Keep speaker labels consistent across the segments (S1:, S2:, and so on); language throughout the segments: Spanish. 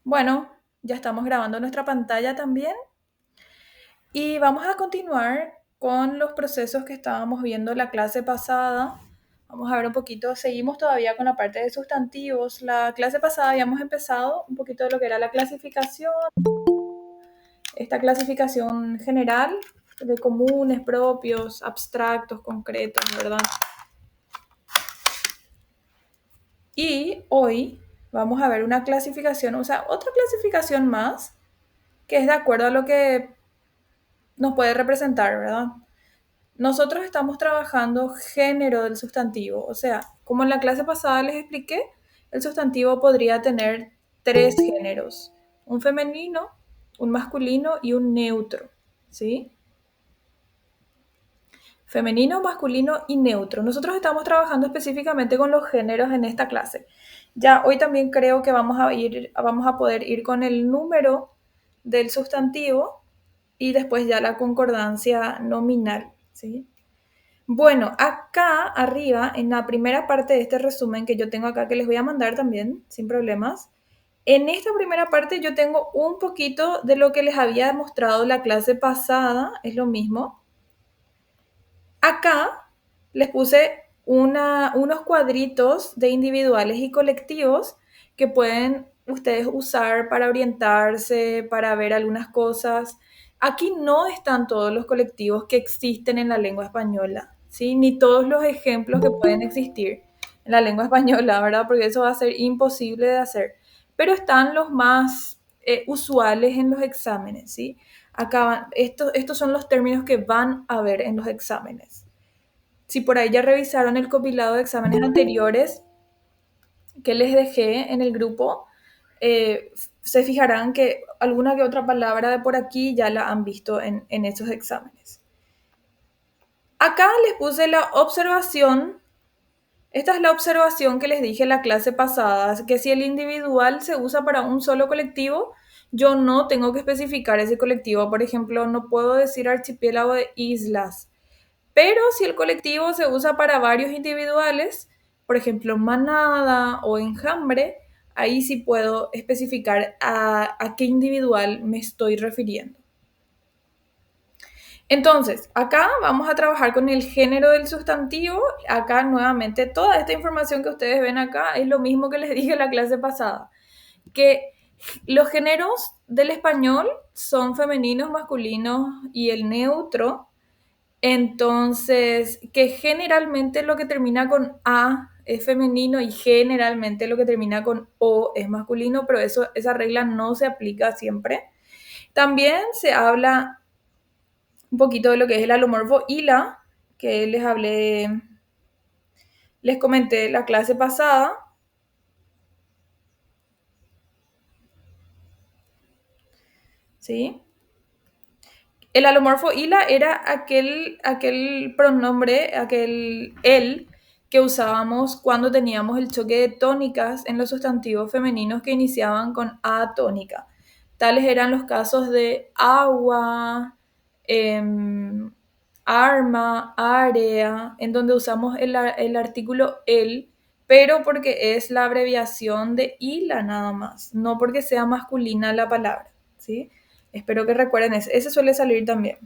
S1: Bueno, ya estamos grabando nuestra pantalla también y vamos a continuar con los procesos que estábamos viendo la clase pasada. Vamos a ver un poquito, seguimos todavía con la parte de sustantivos. La clase pasada habíamos empezado un poquito de lo que era la clasificación, esta clasificación general de comunes, propios, abstractos, concretos, ¿verdad? Y hoy vamos a ver una clasificación, o sea, otra clasificación más que es de acuerdo a lo que nos puede representar, ¿verdad? Nosotros estamos trabajando género del sustantivo, o sea, como en la clase pasada les expliqué, el sustantivo podría tener tres géneros, un femenino, un masculino y un neutro, ¿sí? Femenino, masculino y neutro. Nosotros estamos trabajando específicamente con los géneros en esta clase. Ya hoy también creo que vamos a poder ir con el número del sustantivo y después ya la concordancia nominal, ¿sí? Bueno, acá arriba, en la primera parte de este resumen que yo tengo acá, que les voy a mandar también, sin problemas, en esta primera parte yo tengo un poquito de lo que les había mostrado la clase pasada, es lo mismo. Acá les puse unos cuadritos de individuales y colectivos que pueden ustedes usar para orientarse, para ver algunas cosas. Aquí no están todos los colectivos que existen en la lengua española, ¿sí? Ni todos los ejemplos que pueden existir en la lengua española, ¿verdad? Porque eso va a ser imposible de hacer. Pero están los más usuales en los exámenes, ¿sí? Estos son los términos que van a ver en los exámenes. Si por ahí ya revisaron el compilado de exámenes anteriores que les dejé en el grupo, se fijarán que alguna que otra palabra de por aquí ya la han visto en esos exámenes. Acá les puse la observación. Esta es la observación que les dije en la clase pasada, que si el individual se usa para un solo colectivo, yo no tengo que especificar ese colectivo. Por ejemplo, no puedo decir archipiélago de islas. Pero si el colectivo se usa para varios individuales, por ejemplo, manada o enjambre, ahí sí puedo especificar a qué individual me estoy refiriendo. Entonces, acá vamos a trabajar con el género del sustantivo. Acá nuevamente, toda esta información que ustedes ven acá es lo mismo que les dije en la clase pasada, que los géneros del español son femeninos, masculinos y el neutro. Entonces, que generalmente lo que termina con A es femenino y generalmente lo que termina con O es masculino, pero esa regla no se aplica siempre. También se habla un poquito de lo que es el alomorfo ila, que les comenté la clase pasada, ¿sí? El alomorfo ila era aquel pronombre, aquel él que usábamos cuando teníamos el choque de tónicas en los sustantivos femeninos que iniciaban con A tónica. Tales eran los casos de agua, em, arma, área, en donde usamos el artículo el, pero porque es la abreviación de ila nada más, no porque sea masculina la palabra, ¿sí? Espero que recuerden ese. Ese suele salir también.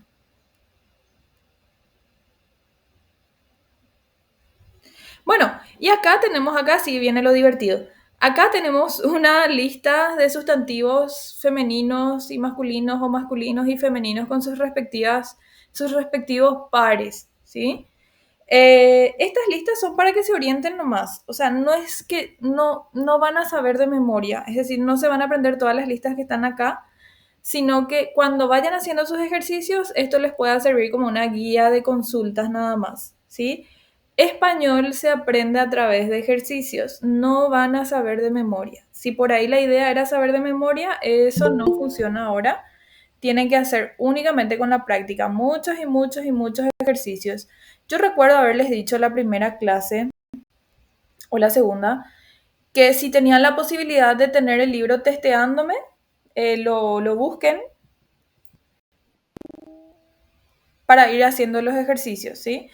S1: Bueno, y acá sí viene lo divertido. Acá tenemos una lista de sustantivos femeninos y masculinos o masculinos y femeninos con sus respectivos pares, ¿sí? Estas listas son para que se orienten nomás. O sea, no es que no van a saber de memoria. Es decir, no se van a aprender todas las listas que están acá, sino que cuando vayan haciendo sus ejercicios, esto les pueda servir como una guía de consultas nada más, ¿sí? Español se aprende a través de ejercicios, no van a saber de memoria. Si por ahí la idea era saber de memoria, eso no funciona ahora. Tienen que hacer únicamente con la práctica muchos y muchos y muchos ejercicios. Yo recuerdo haberles dicho la primera clase o la segunda que si tenían la posibilidad de tener el libro testeándome, lo busquen para ir haciendo los ejercicios, ¿sí?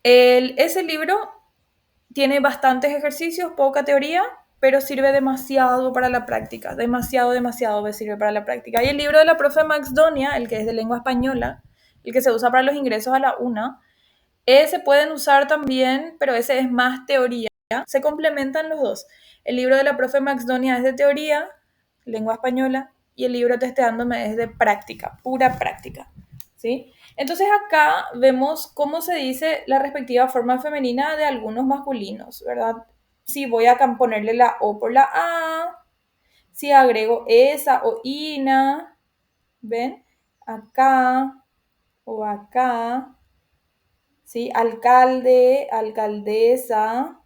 S1: Ese libro tiene bastantes ejercicios, poca teoría, pero sirve demasiado para la práctica, demasiado, demasiado me sirve para la práctica. Y el libro de la profe Max Donia, el que es de lengua española, el que se usa para los ingresos a la UNA, ese pueden usar también, pero ese es más teoría. Se complementan los dos. El libro de la profe Max Donia es de teoría, lengua española, y el libro Testeándome es de práctica, pura práctica. ¿Sí? Entonces acá vemos cómo se dice la respectiva forma femenina de algunos masculinos, ¿verdad? Si voy a ponerle la O por la A, si agrego esa o ina, ¿ven? Acá o acá, ¿sí? Alcalde, alcaldesa,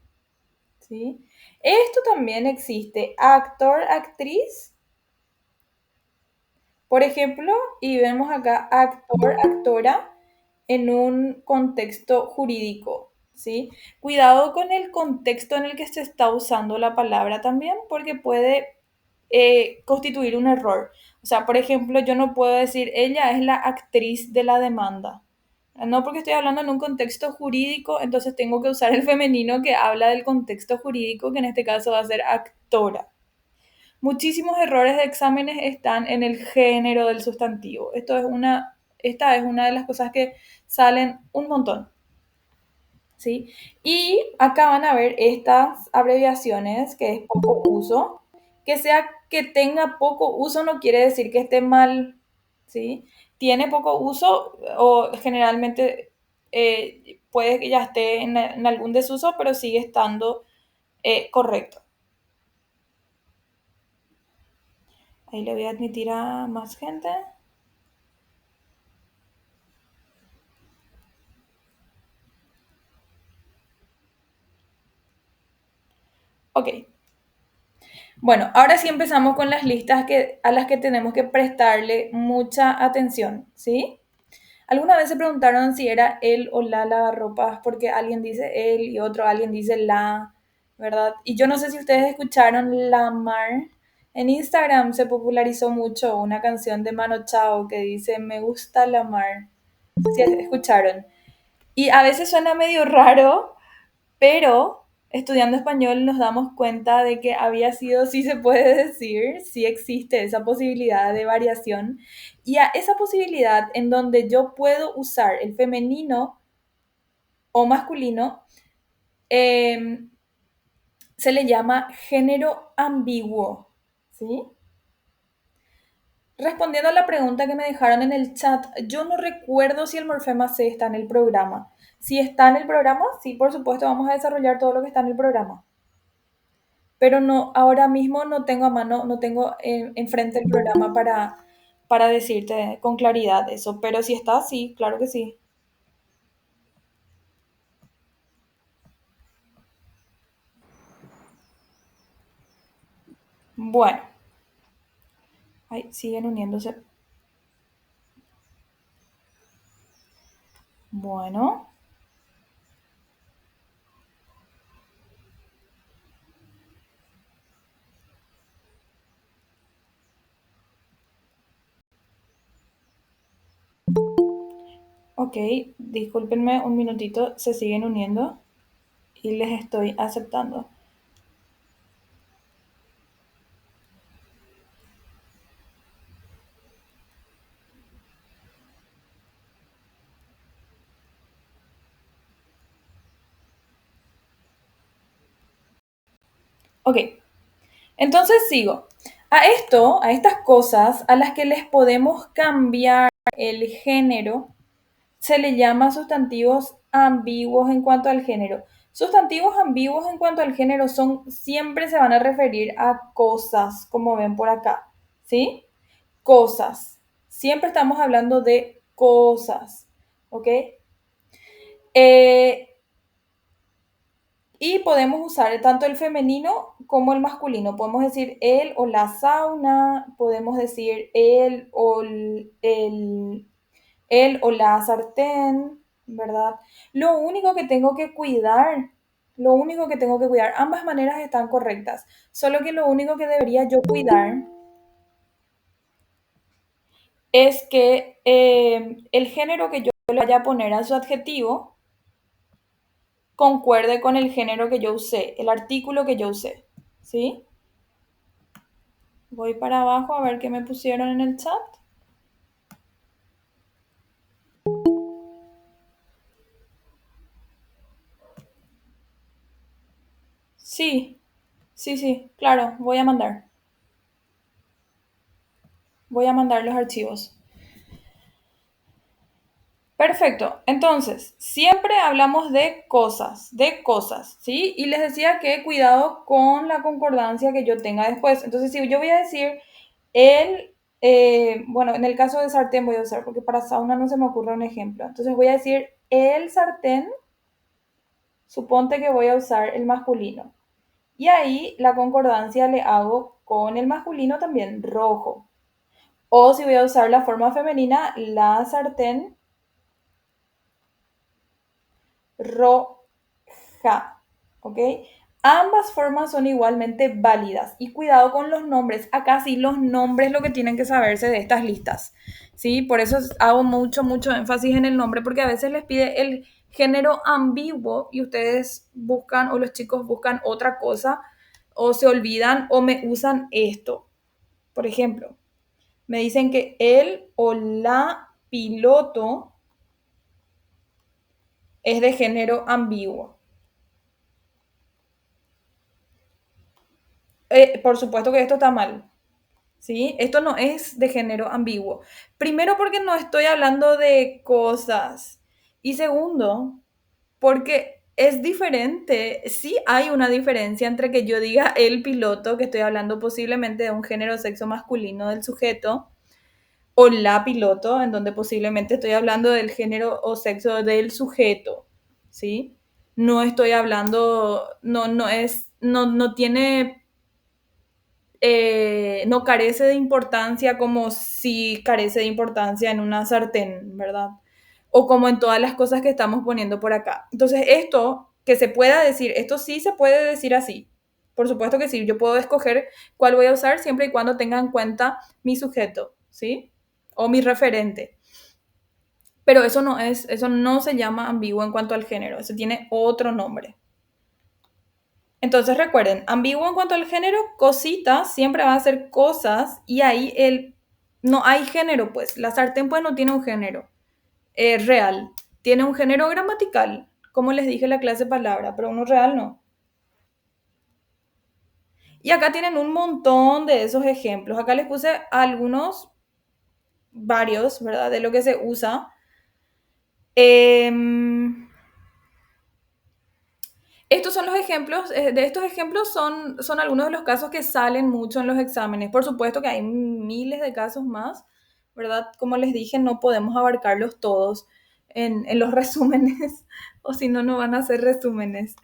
S1: ¿sí? Esto también existe, actor, actriz, por ejemplo, y vemos acá actor, actora en un contexto jurídico, ¿sí? Cuidado con el contexto en el que se está usando la palabra también, porque puede constituir un error. O sea, por ejemplo, yo no puedo decir ella es la actriz de la demanda. No porque estoy hablando en un contexto jurídico, entonces tengo que usar el femenino que habla del contexto jurídico, que en este caso va a ser actora. Muchísimos errores de exámenes están en el género del sustantivo. Esta es una de las cosas que salen un montón, ¿sí? Y acá van a ver estas abreviaciones, que es poco uso. Que sea que tenga poco uso no quiere decir que esté mal, ¿sí? Tiene poco uso o generalmente puede que ya esté en algún desuso, pero sigue estando correcto. Ahí le voy a admitir a más gente. Ok. Bueno, ahora sí empezamos con las listas a las que tenemos que prestarle mucha atención, ¿sí? ¿Alguna vez se preguntaron si era él o la lavarropas? Porque alguien dice él y otro alguien dice la, ¿verdad? Y yo no sé si ustedes escucharon La Mar. En Instagram se popularizó mucho una canción de Mano Chao que dice Me gusta la mar. Si escucharon. Y a veces suena medio raro, pero estudiando español nos damos cuenta de que había sido, sí se puede decir, sí existe esa posibilidad de variación. Y a esa posibilidad en donde yo puedo usar el femenino o masculino, eh, se le llama género ambiguo. ¿Sí? Respondiendo a la pregunta que me dejaron en el chat, yo no recuerdo si el morfema C está en el programa. Si está en el programa, sí, por supuesto, vamos a desarrollar todo lo que está en el programa. Pero no, ahora mismo no tengo a mano, no tengo enfrente el programa para decirte con claridad eso, pero si está, sí, claro que sí. Bueno, ahí siguen uniéndose. Bueno, ok, discúlpenme un minutito, se siguen uniendo y les estoy aceptando. Ok, entonces sigo. A esto, a estas cosas a las que les podemos cambiar el género, se le llama sustantivos ambiguos en cuanto al género. Sustantivos ambiguos en cuanto al género son, siempre se van a referir a cosas, como ven por acá, ¿sí? Cosas. Siempre estamos hablando de cosas, ¿ok? Eh, y podemos usar tanto el femenino como el masculino. Podemos decir él o la sauna, podemos decir él o la sartén, ¿verdad? Lo único que tengo que cuidar, lo único que tengo que cuidar, ambas maneras están correctas, solo que lo único que debería yo cuidar es que el género que yo le vaya a poner a su adjetivo concuerde con el género que yo usé, el artículo que yo usé, ¿sí? Voy para abajo a ver qué me pusieron en el chat. Sí, sí, sí, claro, voy a mandar. Voy a mandar los archivos. Perfecto. Entonces, siempre hablamos de cosas, ¿sí? Y les decía que cuidado con la concordancia que yo tenga después. Entonces, si yo voy a decir el, bueno, en el caso de sartén voy a usar, porque para sauna no se me ocurre un ejemplo. Entonces voy a decir el sartén, suponte que voy a usar el masculino. Y ahí la concordancia le hago con el masculino también, rojo. O si voy a usar la forma femenina, la sartén roja, ¿ok? Ambas formas son igualmente válidas y cuidado con los nombres. Acá sí los nombres lo que tienen que saberse de estas listas, ¿sí? Por eso hago mucho, mucho énfasis en el nombre porque a veces les pide el género ambiguo y ustedes buscan o los chicos buscan otra cosa o se olvidan o me usan esto. Por ejemplo, me dicen que el o la piloto es de género ambiguo. Por supuesto que esto está mal, ¿sí? Esto no es de género ambiguo. Primero porque no estoy hablando de cosas. Y segundo, porque es diferente. Sí hay una diferencia entre que yo diga el piloto, que estoy hablando posiblemente de un género o sexo masculino del sujeto, o la piloto, en donde posiblemente estoy hablando del género o sexo del sujeto, ¿sí? No estoy hablando, no tiene no carece de importancia como si carece de importancia en una sartén, ¿verdad? O como en todas las cosas que estamos poniendo por acá. Entonces, esto que se pueda decir, esto sí se puede decir así. Por supuesto que sí, yo puedo escoger cuál voy a usar siempre y cuando tenga en cuenta mi sujeto, ¿sí? O mi referente. Pero eso no se llama ambiguo en cuanto al género, eso tiene otro nombre. Entonces recuerden, ambiguo en cuanto al género, cositas siempre va a ser cosas y ahí no hay género, pues la sartén pues no tiene un género real, tiene un género gramatical, como les dije en la clase de palabra, pero uno real no. Y acá tienen un montón de esos ejemplos. Acá les puse algunos, varios, ¿verdad? De lo que se usa. Em, Estos son los ejemplos, de estos ejemplos son algunos de los casos que salen mucho en los exámenes. Por supuesto que hay miles de casos más, ¿verdad? Como les dije, no podemos abarcarlos todos en los resúmenes, o si no, no van a ser resúmenes.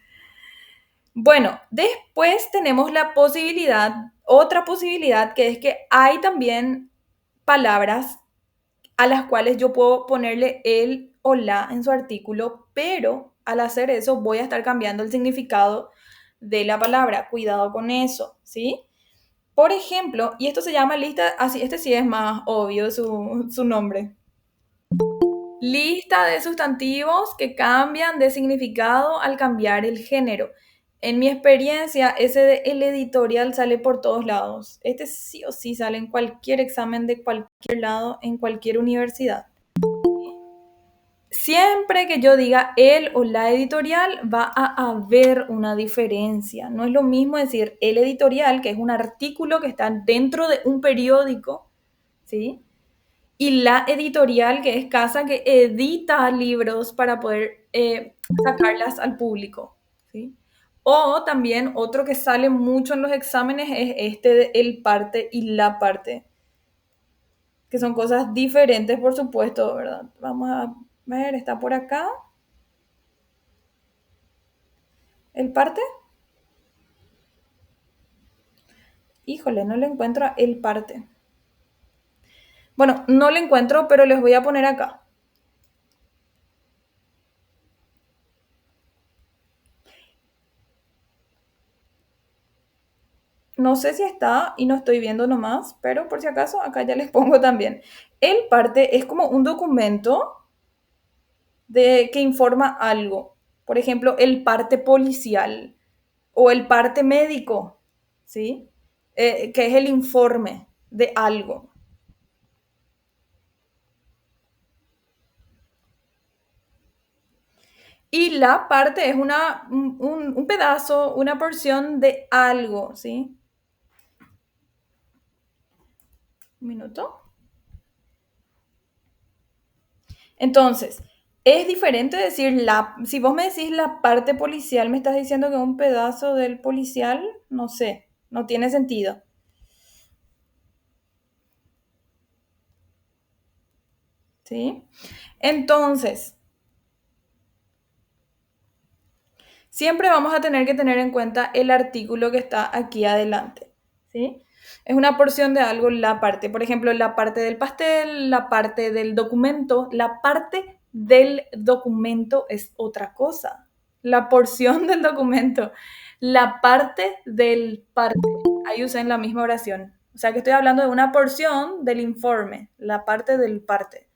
S1: Bueno, después tenemos la posibilidad, otra posibilidad, que es que hay también palabras a las cuales yo puedo ponerle el o la en su artículo, pero al hacer eso voy a estar cambiando el significado de la palabra. Cuidado con eso, ¿sí? Por ejemplo, y esto se llama lista, así, este sí es más obvio su nombre. Lista de sustantivos que cambian de significado al cambiar el género. En mi experiencia, ese de el editorial sale por todos lados. Este sí o sí sale en cualquier examen de cualquier lado, en cualquier universidad. Siempre que yo diga el o la editorial, va a haber una diferencia. No es lo mismo decir el editorial, que es un artículo que está dentro de un periódico, ¿sí? Y la editorial, que es casa que edita libros para poder sacarlas al público, ¿sí? O también otro que sale mucho en los exámenes es este de el parte y la parte, que son cosas diferentes, por supuesto, ¿verdad? Vamos a ver, está por acá. ¿El parte? Híjole, no le encuentro a el parte. Bueno, no le encuentro, pero les voy a poner acá. No sé si está y no estoy viendo nomás, pero por si acaso acá ya les pongo también. El parte es como un documento que informa algo. Por ejemplo, el parte policial o el parte médico. ¿sí? Que es el informe de algo. Y la parte es un pedazo, una porción de algo, ¿sí? Un minuto. Entonces, es diferente decir si vos me decís la parte policial, me estás diciendo que un pedazo del policial, no sé, no tiene sentido, ¿sí? Entonces, siempre vamos a tener que tener en cuenta el artículo que está aquí adelante, ¿sí? Es una porción de algo, la parte. Por ejemplo, la parte del pastel, la parte del documento. La parte del documento es otra cosa. La porción del documento. La parte del parte. Ahí usen la misma oración. O sea que estoy hablando de una porción del informe, la parte del parte.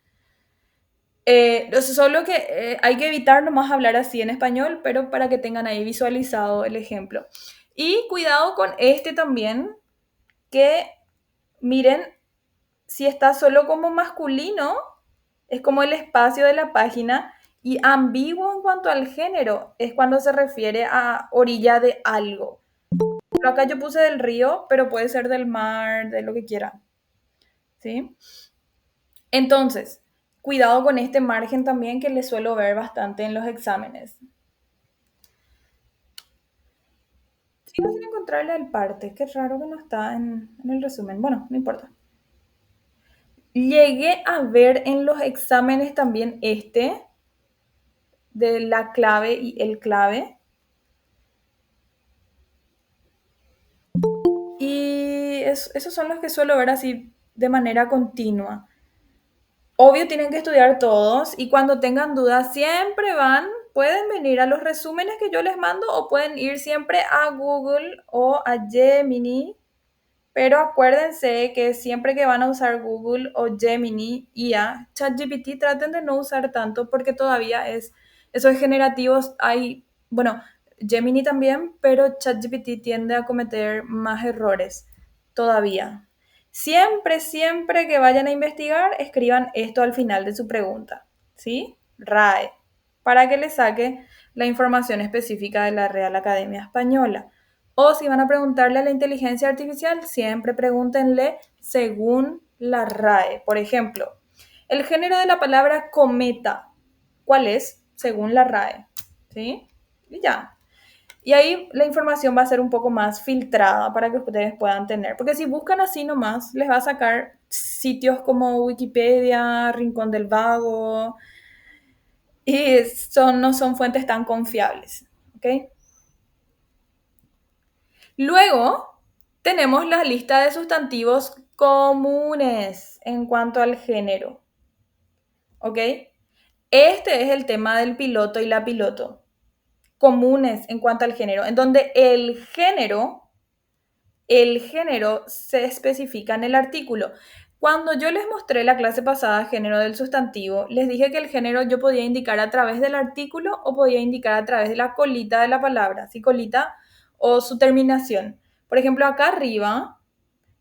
S1: Solo que hay que evitar nomás hablar así en español, pero para que tengan ahí visualizado el ejemplo. Y cuidado con este también, que miren, si está solo como masculino, es como el espacio de la página, y ambiguo en cuanto al género, es cuando se refiere a orilla de algo. Pero acá yo puse del río, pero puede ser del mar, de lo que quieran, ¿sí? Entonces, cuidado con este margen también que le suelo ver bastante en los exámenes. Sigo sin encontrarle el parte, qué raro que no está en el resumen. Bueno, no importa. Llegué a ver en los exámenes también este, de la clave y el clave. Y esos son los que suelo ver así de manera continua. Obvio tienen que estudiar todos y cuando tengan dudas siempre pueden venir a los resúmenes que yo les mando o pueden ir siempre a Google o a Gemini. Pero acuérdense que siempre que van a usar Google o Gemini, IA, ChatGPT, traten de no usar tanto porque todavía esos generativos hay, bueno, Gemini también, pero ChatGPT tiende a cometer más errores todavía. Siempre, siempre que vayan a investigar, escriban esto al final de su pregunta, ¿sí? RAE, para que les saque la información específica de la Real Academia Española. O si van a preguntarle a la inteligencia artificial, siempre pregúntenle según la RAE. Por ejemplo, el género de la palabra cometa, ¿cuál es? Según la RAE. ¿Sí? Y ya. Y ahí la información va a ser un poco más filtrada para que ustedes puedan tener. Porque si buscan así nomás, les va a sacar sitios como Wikipedia, Rincón del Vago, y no son fuentes tan confiables. ¿Ok? Luego tenemos la lista de sustantivos comunes en cuanto al género. ¿Ok? Este es el tema del piloto y la piloto. Comunes en cuanto al género, en donde el género se especifica en el artículo. Cuando yo les mostré la clase pasada género del sustantivo, les dije que el género yo podía indicar a través del artículo o podía indicar a través de la colita de la palabra, ¿sí? Colita o su terminación. Por ejemplo, acá arriba,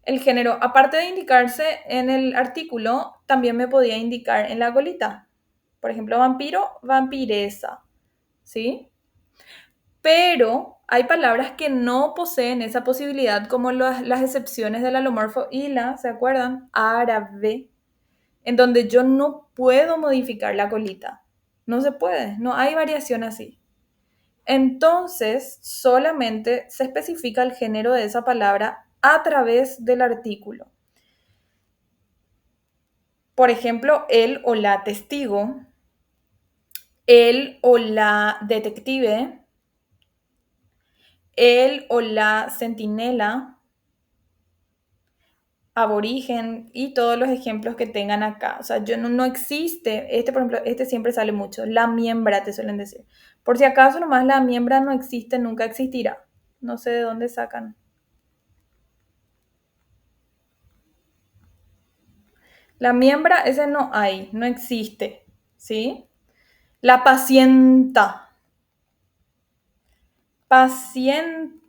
S1: el género, aparte de indicarse en el artículo, también me podía indicar en la colita. Por ejemplo, vampiro, vampiresa, ¿sí? Pero hay palabras que no poseen esa posibilidad, como las excepciones del alomorfo y ¿se acuerdan? Árabe, en donde yo no puedo modificar la colita. No se puede, no hay variación así. Entonces, solamente se especifica el género de esa palabra a través del artículo. Por ejemplo, el o la testigo, el o la detective, el o la centinela, aborigen y todos los ejemplos que tengan acá. O sea, yo no existe, por ejemplo, este siempre sale mucho, la miembra te suelen decir. Por si acaso nomás la miembra no existe, nunca existirá. No sé de dónde sacan. La miembra, ese no hay, no existe, ¿sí? La pacienta. Paciente.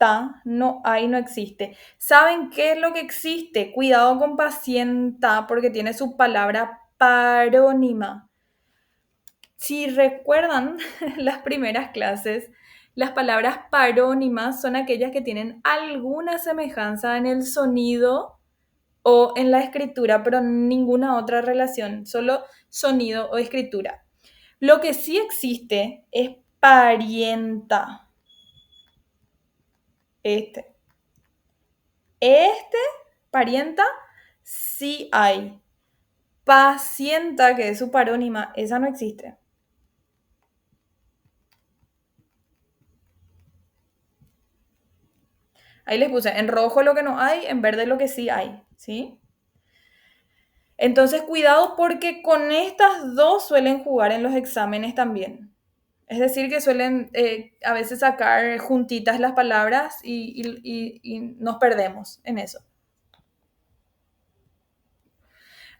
S1: pacienta, no hay, no existe. ¿Saben qué es lo que existe? Cuidado con pacienta porque tiene su palabra parónima. Si recuerdan las primeras clases, las palabras parónimas son aquellas que tienen alguna semejanza en el sonido o en la escritura, pero ninguna otra relación, solo sonido o escritura. Lo que sí existe es parienta. Este. Este, parienta, sí hay. Pacienta, que es su parónima, esa no existe. Ahí les puse en rojo lo que no hay, en verde lo que sí hay, ¿sí? Entonces, cuidado porque con estas dos suelen jugar en los exámenes también. Es decir, que suelen a veces sacar juntitas las palabras y nos perdemos en eso.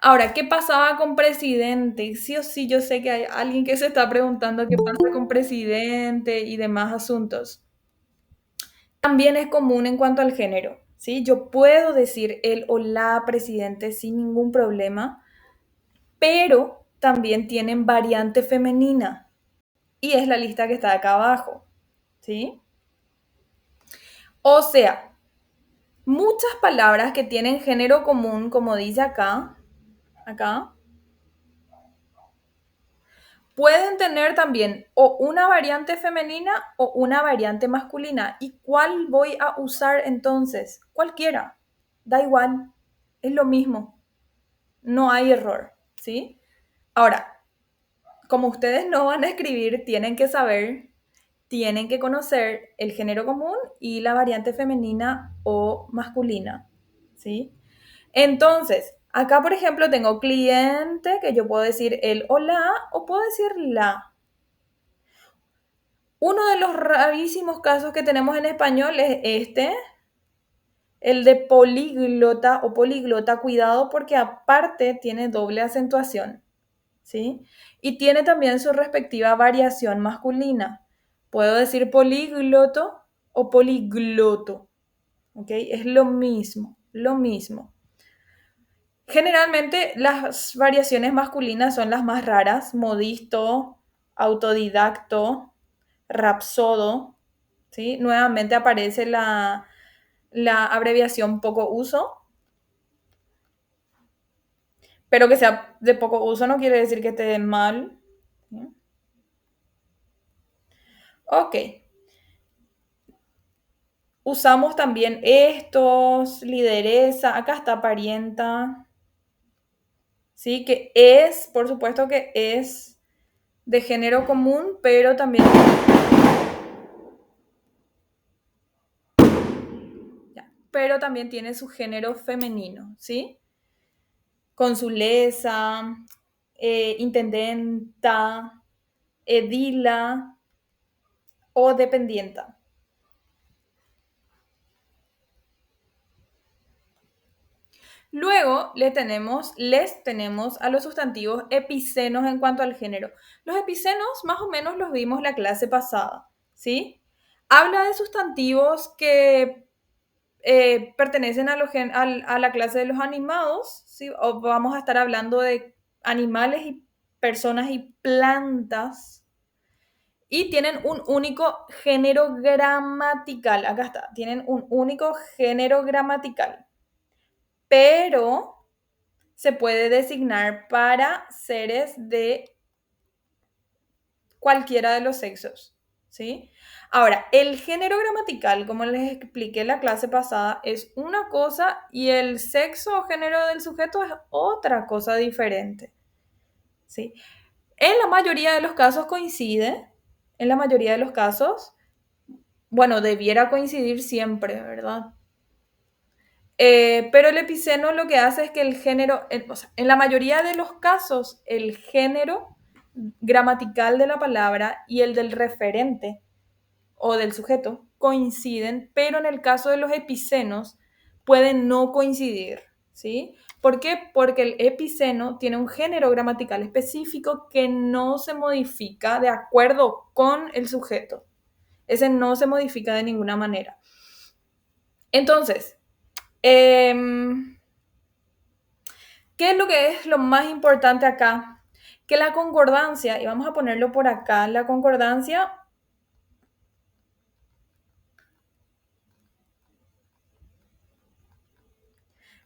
S1: Ahora, ¿qué pasaba con presidente? Sí o sí, yo sé que hay alguien que se está preguntando qué pasa con presidente y demás asuntos. También es común en cuanto al género, ¿sí? Yo puedo decir el o la presidente sin ningún problema, pero también tienen variante femenina y es la lista que está acá abajo, ¿sí? O sea, muchas palabras que tienen género común, como dice acá, pueden tener también o una variante femenina o una variante masculina. ¿Y cuál voy a usar entonces? Cualquiera. Da igual. Es lo mismo. No hay error, ¿sí? Ahora, como ustedes no van a escribir, tienen que saber, tienen que conocer el género común y la variante femenina o masculina, ¿sí? Entonces, acá, por ejemplo, tengo cliente, que yo puedo decir el o la, o puedo decir la. Uno de los rarísimos casos que tenemos en español es este, el de políglota o poliglota. Cuidado porque aparte tiene doble acentuación, ¿sí? Y tiene también su respectiva variación masculina. Puedo decir polígloto o poligloto, ¿ok? Es lo mismo, lo mismo. Generalmente las variaciones masculinas son las más raras: modisto, autodidacto, rapsodo, ¿sí? Nuevamente aparece la abreviación poco uso, pero que sea de poco uso no quiere decir que esté mal, ¿sí? Ok. Usamos también estos, lideresa, acá está parienta, ¿sí? Que es, por supuesto que es de género común, pero también, ya, pero también tiene su género femenino, ¿sí? Consulesa, intendenta, edila o dependienta. Luego les tenemos a los sustantivos epicenos en cuanto al género. Los epicenos más o menos los vimos la clase pasada, ¿sí? Habla de sustantivos que pertenecen a la clase de los animados, ¿sí? O vamos a estar hablando de animales y personas y plantas. Y tienen un único género gramatical. Acá está, tienen un único género gramatical. Pero se puede designar para seres de cualquiera de los sexos, ¿sí? Ahora, el género gramatical, como les expliqué en la clase pasada, es una cosa y el sexo o género del sujeto es otra cosa diferente, ¿sí? En la mayoría de los casos coincide, en la mayoría de los casos, bueno, debiera coincidir siempre, ¿verdad? Pero el epiceno lo que hace es que el género, o sea, en la mayoría de los casos, el género gramatical de la palabra y el del referente o del sujeto coinciden, pero en el caso de los epicenos pueden no coincidir, ¿sí? ¿Por qué? Porque el epiceno tiene un género gramatical específico que no se modifica de acuerdo con el sujeto. Ese no se modifica de ninguna manera. Entonces, ¿qué es lo que es lo más importante acá? Que la concordancia, y vamos a ponerlo por acá, la concordancia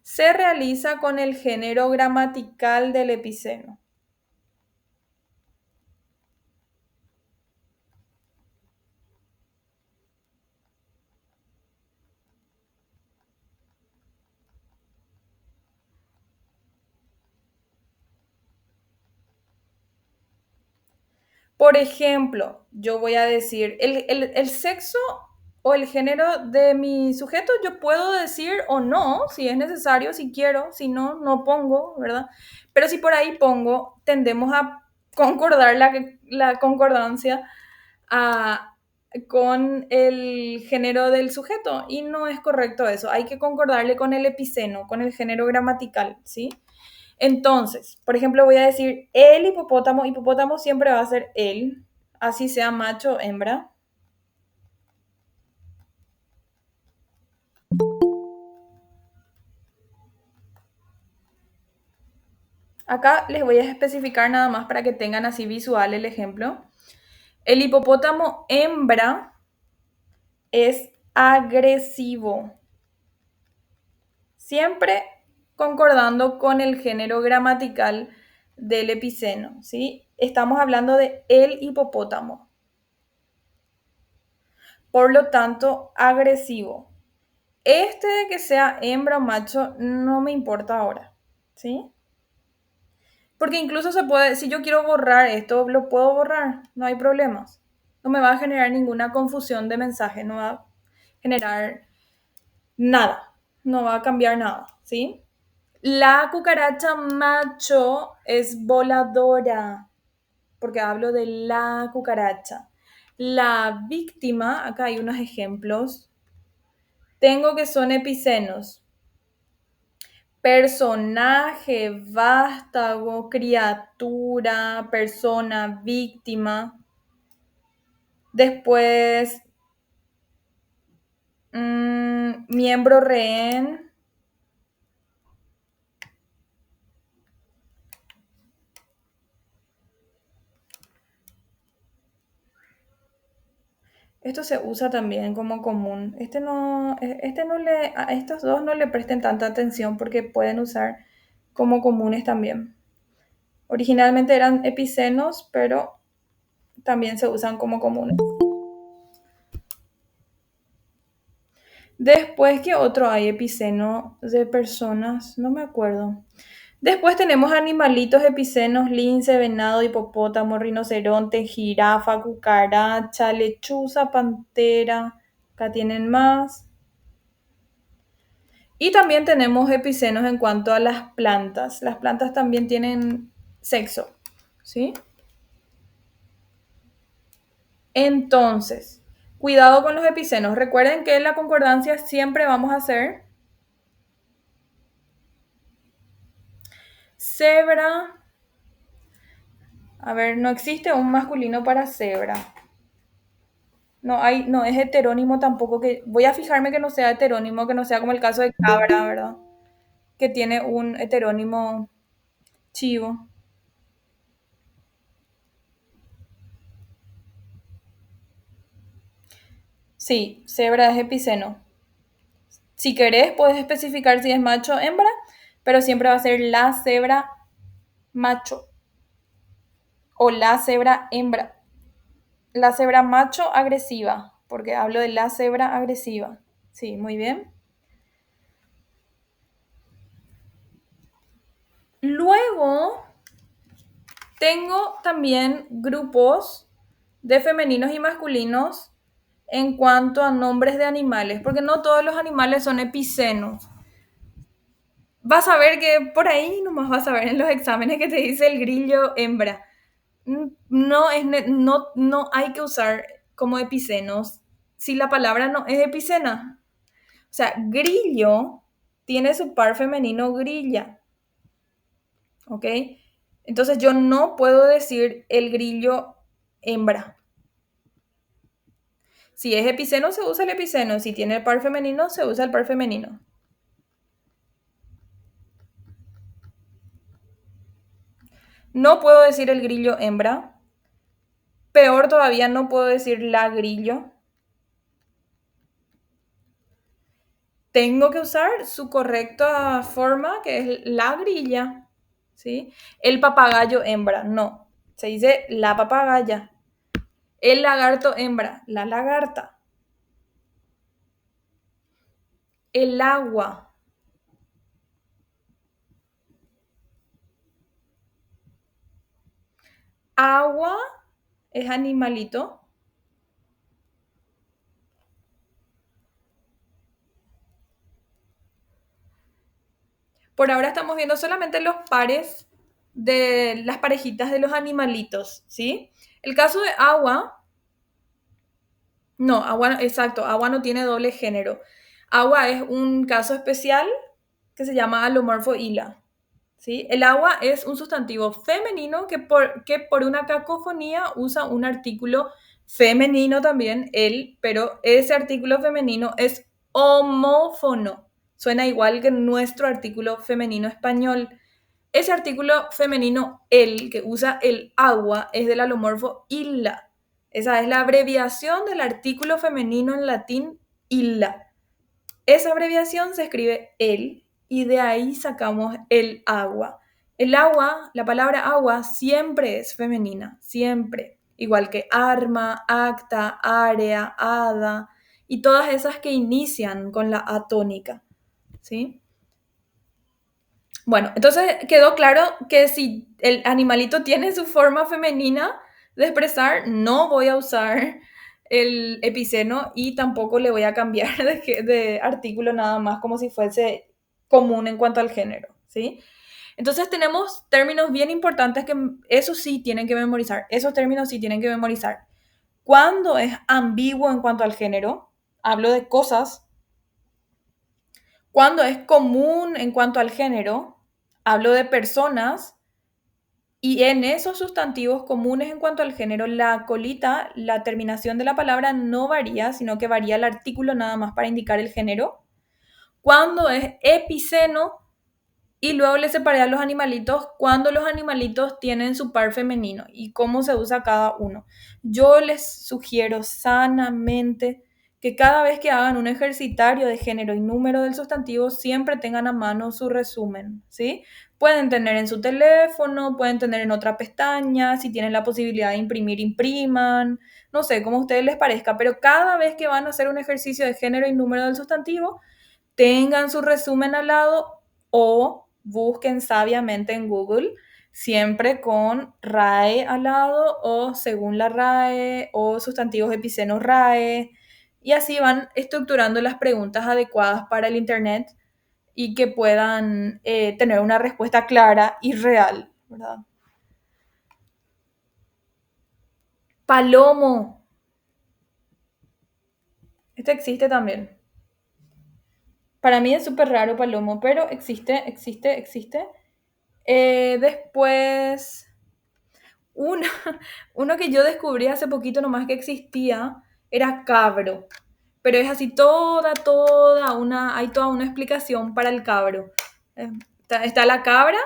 S1: se realiza con el género gramatical del epiceno. Por ejemplo, yo voy a decir el sexo o el género de mi sujeto, yo puedo decir o no, si es necesario, si quiero, si no, no pongo, ¿verdad? Pero si por ahí pongo, tendemos a concordar la concordancia a- con el género del sujeto y no es correcto eso. Hay que concordarle con el epiceno, con el género gramatical, ¿sí? Entonces, por ejemplo, voy a decir el hipopótamo. Hipopótamo siempre va a ser el, así sea macho o hembra. Acá les voy a especificar nada más para que tengan así visual el ejemplo. El hipopótamo hembra es agresivo, siempre concordando con el género gramatical del epiceno, ¿sí? Estamos hablando de el hipopótamo. Por lo tanto, agresivo. Este de que sea hembra o macho no me importa ahora, ¿sí? Porque incluso se puede, si yo quiero borrar esto, lo puedo borrar, no hay problemas. No me va a generar ninguna confusión de mensaje, no va a generar nada, no va a cambiar nada, ¿sí? La cucaracha macho es voladora, porque hablo de la cucaracha. La víctima, acá hay unos ejemplos, tengo que son epicenos. Personaje, vástago, criatura, persona, víctima. Después, miembro rehén. Esto se usa también como común. Este no le, a estos dos no le presten tanta atención porque pueden usar como comunes también. Originalmente eran epicenos, pero también se usan como comunes. Después, ¿qué otro hay epiceno de personas? No me acuerdo. Después tenemos animalitos epicenos, lince, venado, hipopótamo, rinoceronte, jirafa, cucaracha, lechuza, pantera. Acá tienen más. Y también tenemos epicenos en cuanto a las plantas. Las plantas también tienen sexo, ¿sí? Entonces, cuidado con los epicenos. Recuerden que en la concordancia siempre vamos a hacer cebra. A ver, no existe un masculino para cebra. No hay, no es heterónimo tampoco que. Voy a fijarme que no sea heterónimo, que no sea como el caso de cabra, ¿verdad? Que tiene un heterónimo chivo. Sí, cebra es epiceno. Si querés, puedes especificar si es macho o hembra, pero siempre va a ser la cebra macho o la cebra hembra. La cebra macho agresiva, porque hablo de la cebra agresiva. Sí, muy bien. Luego tengo también grupos de femeninos y masculinos en cuanto a nombres de animales, porque no todos los animales son epicenos. Vas a ver que por ahí nomás vas a ver en los exámenes que te dice el grillo hembra. No, no hay que usar como epicenos si la palabra no es epicena. O sea, grillo tiene su par femenino grilla, ¿ok? Entonces yo no puedo decir el grillo hembra. Si es epiceno, se usa el epiceno. Si tiene el par femenino, se usa el par femenino. No puedo decir el grillo hembra. Peor todavía, no puedo decir la grillo. Tengo que usar su correcta forma, que es la grilla. ¿Sí? El papagayo hembra, no. Se dice la papagaya. El lagarto hembra, la lagarta. El agua. Agua es animalito. Por ahora estamos viendo solamente los pares de las parejitas de los animalitos, ¿sí? El caso de agua, no, agua, exacto, agua no tiene doble género. Agua es un caso especial que se llama alomorfo ila, ¿sí? El agua es un sustantivo femenino que por una cacofonía usa un artículo femenino también, él, pero ese artículo femenino es homófono. Suena igual que nuestro artículo femenino español. Ese artículo femenino, el, que usa el agua, es del alomorfo illa. Esa es la abreviación del artículo femenino en latín illa. Esa abreviación se escribe el y de ahí sacamos el agua. El agua, la palabra agua siempre es femenina, siempre. Igual que arma, acta, área, hada y todas esas que inician con la atónica, ¿sí? Bueno, entonces quedó claro que si el animalito tiene su forma femenina de expresar, no voy a usar el epiceno y tampoco le voy a cambiar de artículo nada más como si fuese común en cuanto al género, ¿sí? Entonces tenemos términos bien importantes que eso sí tienen que memorizar, esos términos sí tienen que memorizar. Cuando es ambiguo en cuanto al género, hablo de cosas. Cuando es común en cuanto al género, hablo de personas. Y en esos sustantivos comunes en cuanto al género, la colita, la terminación de la palabra no varía, sino que varía el artículo nada más para indicar el género. Cuando es epiceno, y luego le separé a los animalitos cuando los animalitos tienen su par femenino y cómo se usa cada uno. Yo les sugiero sanamente que cada vez que hagan un ejercitario de género y número del sustantivo, siempre tengan a mano su resumen, ¿sí? Pueden tener en su teléfono, pueden tener en otra pestaña, si tienen la posibilidad de imprimir, impriman, no sé, como a ustedes les parezca, pero cada vez que van a hacer un ejercicio de género y número del sustantivo, tengan su resumen al lado o busquen sabiamente en Google, siempre con RAE al lado o según la RAE o sustantivos epicenos RAE. Y así van estructurando las preguntas adecuadas para el Internet y que puedan tener una respuesta clara y real, ¿verdad? Palomo. Este existe también. Para mí es súper raro Palomo, pero existe, existe, existe. Después, Uno, uno que yo descubrí hace poquito nomás que existía era cabro, pero es así hay toda una explicación para el cabro. Está la cabra.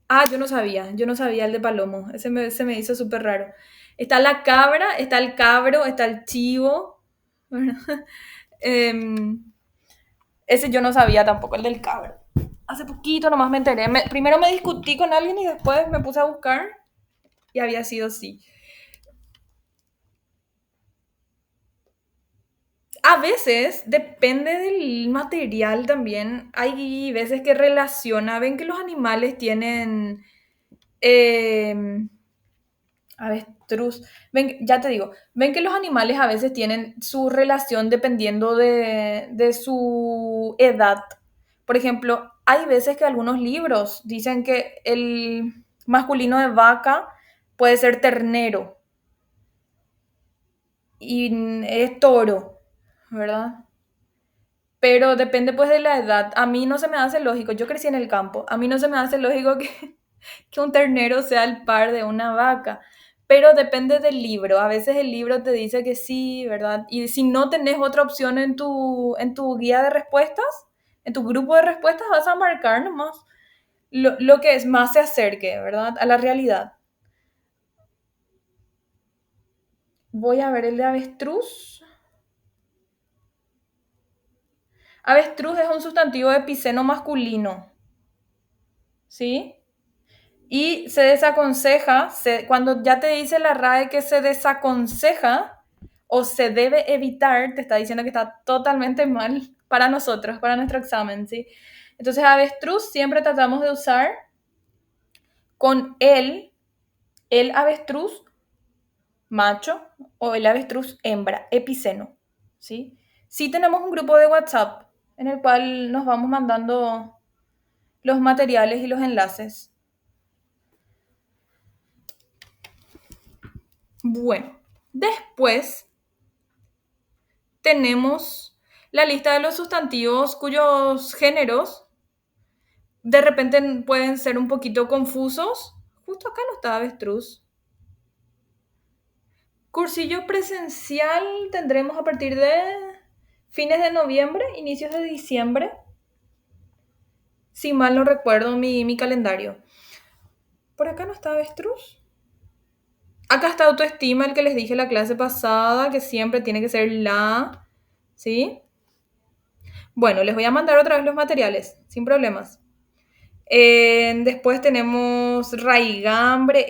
S1: Ah, yo no sabía el de Palomo, se me hizo súper raro. Está la cabra, está el cabro, está el chivo. Bueno, em, ese yo no sabía tampoco, el del cabro. Hace poquito nomás me enteré. Primero me discutí con alguien y después me puse a buscar y había sido así. A veces, depende del material también. Hay veces que relaciona, ven que los animales tienen eh, avestruz. Ven, ya te digo, ven que los animales a veces tienen su relación dependiendo de su edad. Por ejemplo, hay veces que algunos libros dicen que el masculino de vaca puede ser ternero y es toro, ¿verdad? Pero depende pues de la edad. A mí no se me hace lógico, yo crecí en el campo, a mí no se me hace lógico que un ternero sea el par de una vaca. pero depende del libro. A veces el libro te dice que sí, ¿verdad? Y si no tenés otra opción en tu guía de respuestas, en tu grupo de respuestas, vas a marcar nomás lo que es más se acerque, ¿verdad? A la realidad. Voy a ver el de avestruz. Avestruz es un sustantivo epiceno masculino, ¿sí? Y se desaconseja, cuando ya te dice la RAE que se desaconseja o se debe evitar, te está diciendo que está totalmente mal para nosotros, para nuestro examen, ¿sí? Entonces, avestruz siempre tratamos de usar con el avestruz macho o el avestruz hembra, epiceno, ¿sí? Sí tenemos un grupo de WhatsApp en el cual nos vamos mandando los materiales y los enlaces. Bueno, después tenemos la lista de los sustantivos cuyos géneros de repente pueden ser un poquito confusos. Justo acá no está avestruz. Cursillo presencial tendremos a partir de fines de noviembre, inicios de diciembre, si mal no recuerdo mi calendario. Por acá no está avestruz. Acá está autoestima, el que les dije la clase pasada, que siempre tiene que ser la, ¿sí? Bueno, les voy a mandar otra vez los materiales, sin problemas. Después tenemos raigambre,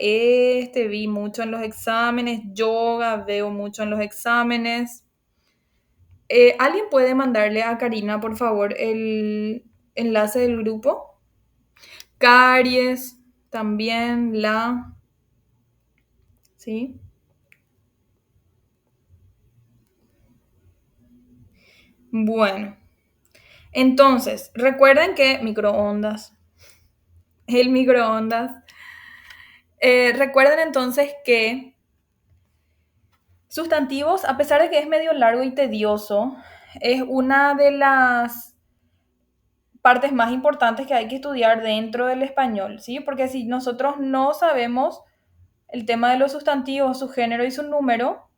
S1: este vi mucho en los exámenes, yoga veo mucho en los exámenes. ¿Alguien puede mandarle a Karina, por favor, el enlace del grupo? Caries, también la, ¿sí? Bueno, entonces, recuerden que microondas, el microondas. Recuerden entonces que sustantivos, a pesar de que es medio largo y tedioso, es una de las partes más importantes que hay que estudiar dentro del español, ¿sí? Porque si nosotros no sabemos el tema de los sustantivos, su género y su número,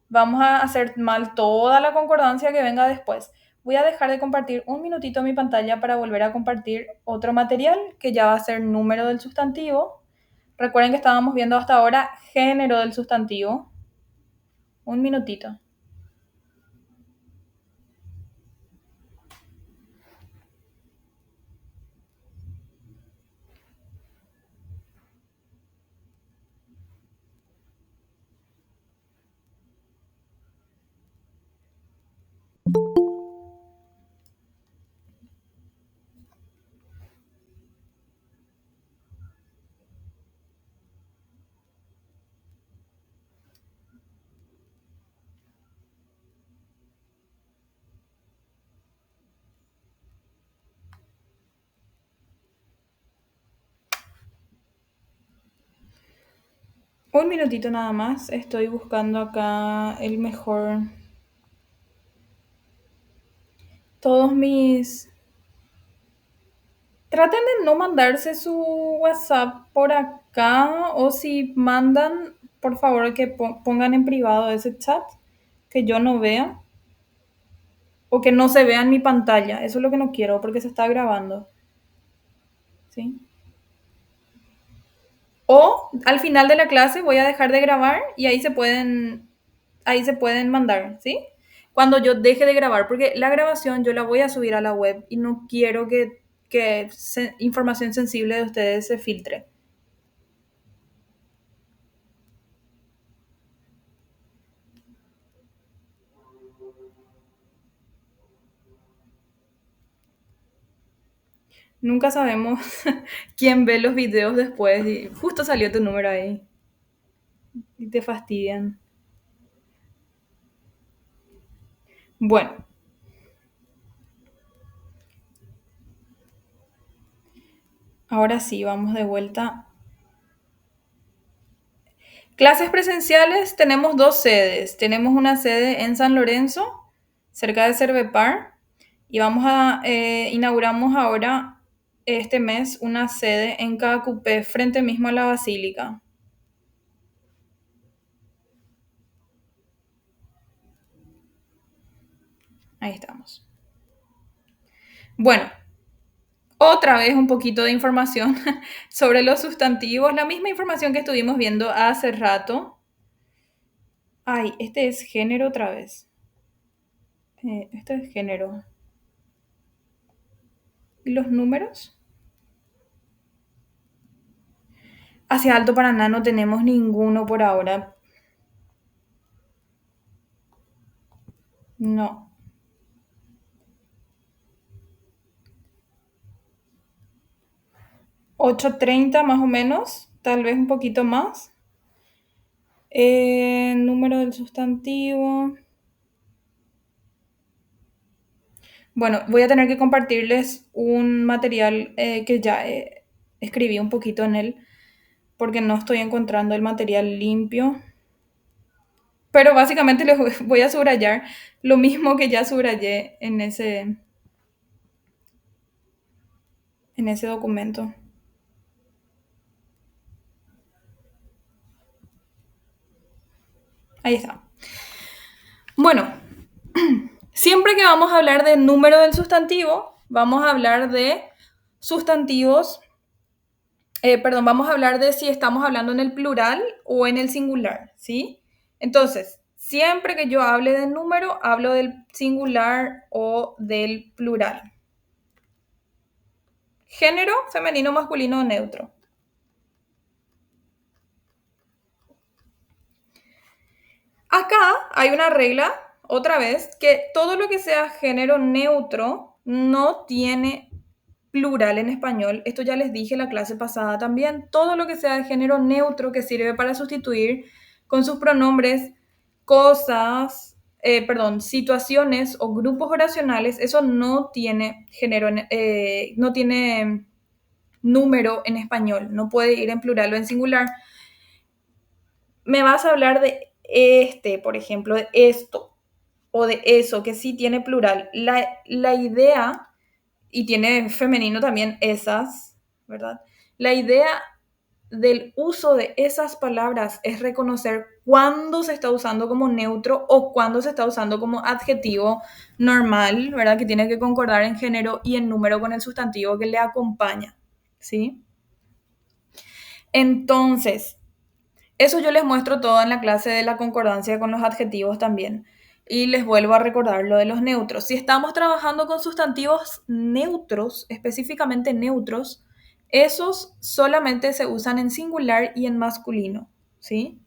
S1: vamos a hacer mal toda la concordancia que venga después. Voy a dejar de compartir un minutito mi pantalla para volver a compartir otro material que ya va a ser número del sustantivo. Recuerden que estábamos viendo hasta ahora género del sustantivo. Un minutito. Un minutito nada más. Estoy buscando acá el mejor. Todos mis... Traten de no mandarse su WhatsApp por acá o si mandan, por favor que pongan en privado ese chat, que yo no vea o que no se vea en mi pantalla. Eso es lo que no quiero porque se está grabando. ¿Sí? O al final de la clase voy a dejar de grabar y ahí se pueden mandar, ¿sí? Cuando yo deje de grabar, porque la grabación yo la voy a subir a la web y no quiero que información sensible de ustedes se filtre. Nunca sabemos quién ve los videos después y justo salió tu número ahí y te fastidian. Bueno, ahora sí, vamos de vuelta. Clases presenciales, tenemos dos sedes. Tenemos una sede en San Lorenzo, cerca de Cervepar, y inauguramos ahora este mes una sede en Caacupé, frente mismo a la Basílica. Ahí estamos. Bueno, otra vez un poquito de información sobre los sustantivos, la misma información que estuvimos viendo hace rato. Ay, este es género otra vez. Este es género. ¿Y los números? Hacia Alto Paraná no tenemos ninguno por ahora. No. 8:30 más o menos, tal vez un poquito más. Número del sustantivo. Bueno, voy a tener que compartirles un material que ya escribí un poquito en él, porque no estoy encontrando el material limpio. Pero básicamente les voy a subrayar lo mismo que ya subrayé en ese documento. Ahí está. Bueno, siempre que vamos a hablar de número del sustantivo, vamos a hablar de sustantivos, perdón, vamos a hablar de si estamos hablando en el plural o en el singular, ¿sí? Entonces, siempre que yo hable de número, hablo del singular o del plural. Género, femenino, masculino o neutro. Acá hay una regla, otra vez, que todo lo que sea género neutro no tiene plural en español. Esto ya les dije la clase pasada también. Todo lo que sea de género neutro que sirve para sustituir con sus pronombres cosas, perdón, situaciones o grupos oracionales, eso no tiene género, no tiene número en español. No puede ir en plural o en singular. Me vas a hablar de este, por ejemplo, de esto o de eso, que sí tiene plural. La idea, y tiene femenino también esas, ¿verdad? La idea del uso de esas palabras es reconocer cuándo se está usando como neutro o cuándo se está usando como adjetivo normal, ¿verdad? Que tiene que concordar en género y en número con el sustantivo que le acompaña, ¿sí? Entonces, eso yo les muestro todo en la clase de la concordancia con los adjetivos también. Y les vuelvo a recordar lo de los neutros. Si estamos trabajando con sustantivos neutros, específicamente neutros, esos solamente se usan en singular y en masculino, ¿sí?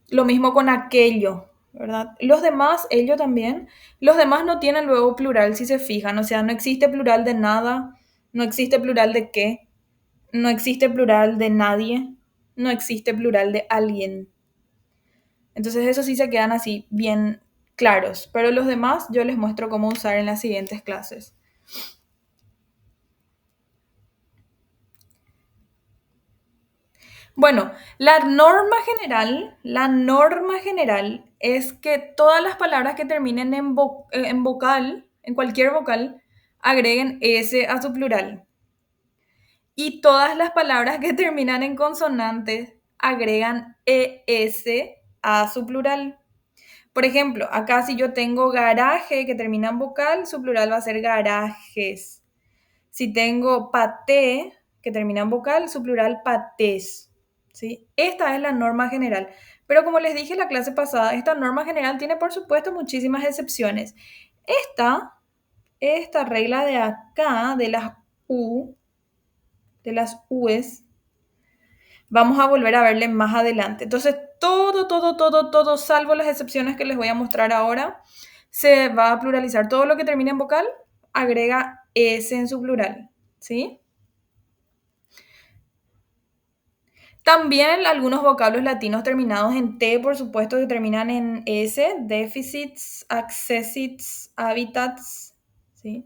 S1: Lo mismo con aquello, ¿verdad? Los demás, ello también, los demás no tienen luego plural si se fijan, o sea, no existe plural de nada, no existe plural de qué, no existe plural de nadie, no existe plural de alguien. Entonces eso sí se quedan así bien claros, pero los demás yo les muestro cómo usar en las siguientes clases. Bueno, la norma general es que todas las palabras que terminen en vocal, en cualquier vocal, agreguen S a su plural. Y todas las palabras que terminan en consonantes agregan ES a su plural. Por ejemplo, acá si yo tengo garaje que termina en vocal, su plural va a ser garajes. Si tengo paté que termina en vocal, su plural patés. ¿Sí? Esta es la norma general. Pero como les dije en la clase pasada, esta norma general tiene por supuesto muchísimas excepciones. Esta regla de acá, de las U's, vamos a volver a verle más adelante. Entonces, todo, salvo las excepciones que les voy a mostrar ahora, se va a pluralizar. Todo lo que termine en vocal, agrega S en su plural, ¿sí? También algunos vocablos latinos terminados en T, por supuesto, que terminan en S, déficits, accessits, habitats, ¿sí?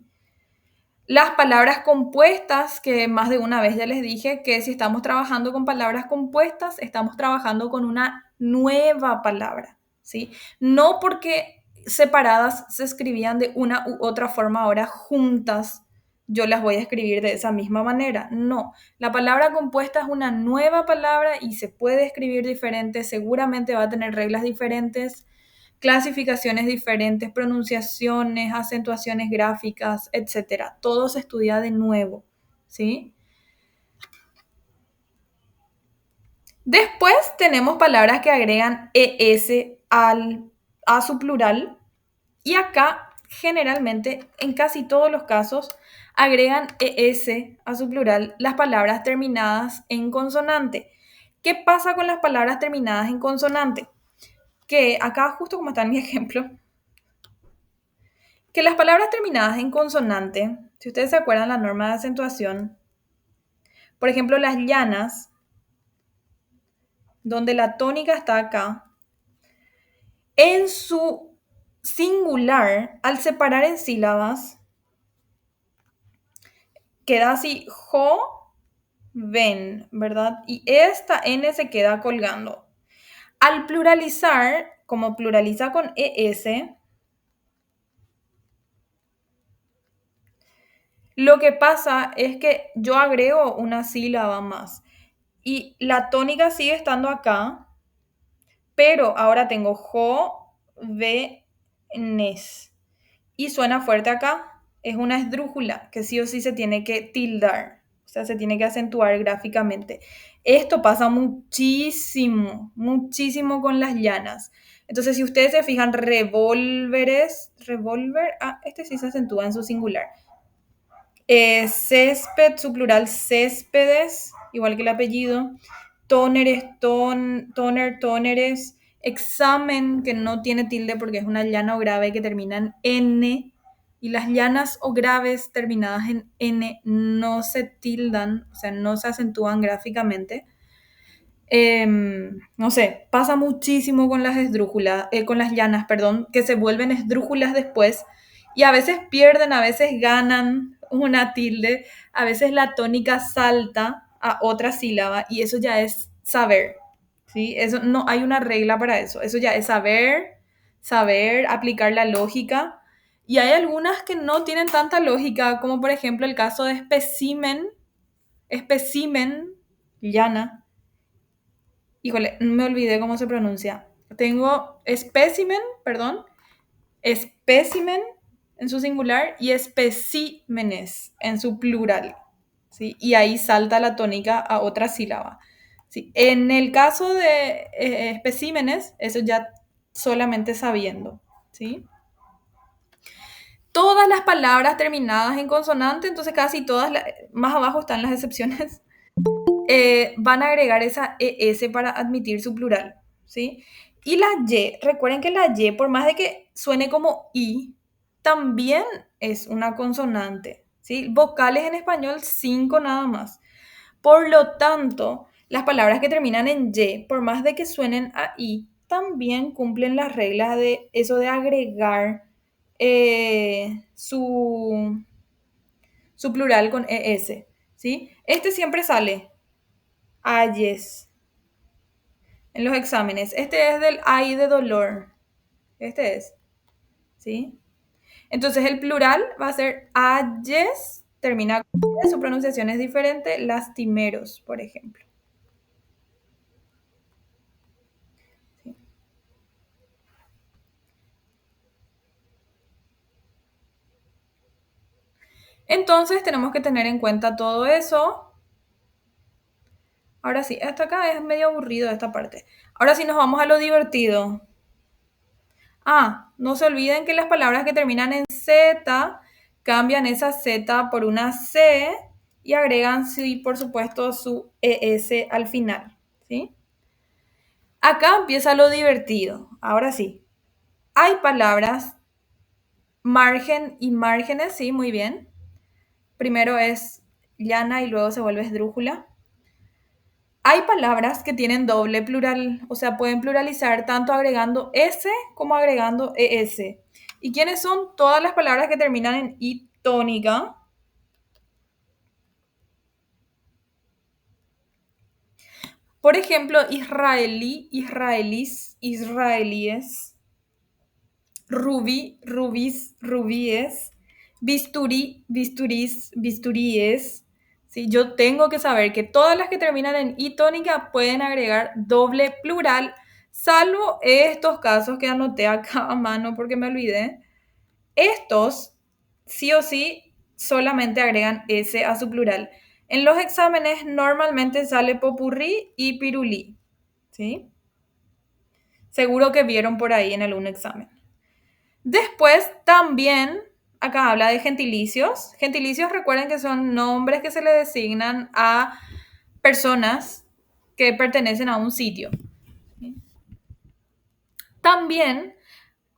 S1: Las palabras compuestas, que más de una vez ya les dije que si estamos trabajando con palabras compuestas, estamos trabajando con una nueva palabra, ¿sí? No porque separadas se escribían de una u otra forma, ahora juntas yo las voy a escribir de esa misma manera. No, la palabra compuesta es una nueva palabra y se puede escribir diferente, seguramente va a tener reglas diferentes, clasificaciones diferentes, pronunciaciones, acentuaciones gráficas, etcétera. Todo se estudia de nuevo, ¿sí? Después tenemos palabras que agregan ES a su plural y acá generalmente, en casi todos los casos, agregan ES a su plural las palabras terminadas en consonante. ¿Qué pasa con las palabras terminadas en consonante? Que acá, justo como está en mi ejemplo, que las palabras terminadas en consonante, si ustedes se acuerdan la norma de acentuación, por ejemplo, las llanas, donde la tónica está acá, en su singular, al separar en sílabas, queda así, jo, ven, ¿verdad? Y esta N se queda colgando. Al pluralizar, como pluraliza con ES, lo que pasa es que yo agrego una sílaba más y la tónica sigue estando acá, pero ahora tengo jo, ve, nes. Y suena fuerte acá. Es una esdrújula que sí o sí se tiene que tildar, o sea, se tiene que acentuar gráficamente. Esto pasa muchísimo, muchísimo con las llanas. Entonces, si ustedes se fijan, revólveres, revólver, este sí se acentúa en su singular. Césped, su plural, céspedes, igual que el apellido. Tóneres, toner, tóneres. Examen, que no tiene tilde porque es una llana o grave que termina en N. Y las llanas o graves terminadas en N no se tildan, o sea, no se acentúan gráficamente. No sé, pasa muchísimo con las esdrújulas, con las llanas, perdón, que se vuelven esdrújulas después y a veces pierden, a veces ganan una tilde, a veces la tónica salta a otra sílaba y eso ya es saber, ¿sí? Eso no hay una regla para eso ya es saber, saber, aplicar la lógica y hay algunas que no tienen tanta lógica, como por ejemplo el caso de espécimen, espécimen, llana. Híjole, me olvidé cómo se pronuncia. Tengo espécimen, perdón, espécimen en su singular y especímenes en su plural, ¿sí? Y ahí salta la tónica a otra sílaba, ¿sí? En el caso de especímenes, eso ya solamente sabiendo, ¿sí? Todas las palabras terminadas en consonante, entonces casi todas, más abajo están las excepciones, van a agregar esa ES para admitir su plural, ¿sí? Y la Y, recuerden que la Y, por más de que suene como I, también es una consonante, ¿sí? Vocales en español, 5 nada más. Por lo tanto, las palabras que terminan en Y, por más de que suenen a I, también cumplen las reglas de eso de agregar su plural con ES, ¿sí? Este siempre sale ayes en los exámenes. Este es del ay de dolor. Este es, ¿sí? Entonces el plural va a ser ayes, termina con E, su pronunciación es diferente, lastimeros, por ejemplo. ¿Sí? Entonces tenemos que tener en cuenta todo eso. Ahora sí, hasta acá es medio aburrido esta parte. Ahora sí nos vamos a lo divertido. No se olviden que las palabras que terminan en Z cambian esa Z por una C y agregan, sí, por supuesto, su ES al final, ¿sí? Acá empieza lo divertido. Ahora sí, hay palabras margen y márgenes, sí, muy bien. Primero es llana y luego se vuelve esdrújula. Hay palabras que tienen doble plural, o sea, pueden pluralizar tanto agregando S como agregando ES. ¿Y quiénes son? Todas las palabras que terminan en I tónica. Por ejemplo, israelí, israelís, israelíes. Rubí, rubís, rubíes. Bisturí, bisturís, bisturíes. ¿Sí? Yo tengo que saber que todas las que terminan en I tónica pueden agregar doble plural Salvo estos casos que anoté acá a mano porque me olvidé, estos sí o sí solamente agregan S a su plural. En los exámenes normalmente sale popurrí y pirulí, ¿sí? Seguro que vieron por ahí en algún examen. Después también, acá habla de gentilicios. Gentilicios recuerden que son nombres que se le designan a personas que pertenecen a un sitio. También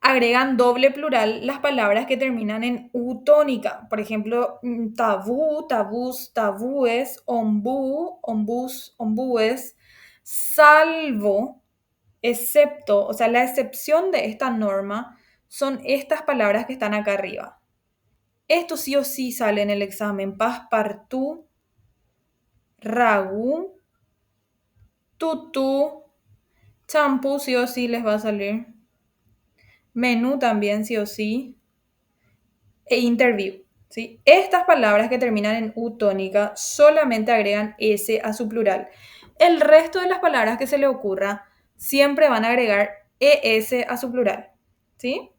S1: agregan doble plural las palabras que terminan en U tónica. Por ejemplo, tabú, tabús, tabúes, ombú, ombús, ombúes, salvo, excepto, o sea, la excepción de esta norma son estas palabras que están acá arriba. Esto sí o sí sale en el examen. Passepartout, ragú, tutú, champú sí o sí les va a salir. Menú también sí o sí. E interview, ¿sí? Estas palabras que terminan en U tónica solamente agregan S a su plural. El resto de las palabras que se le ocurra siempre van a agregar ES a su plural, ¿sí?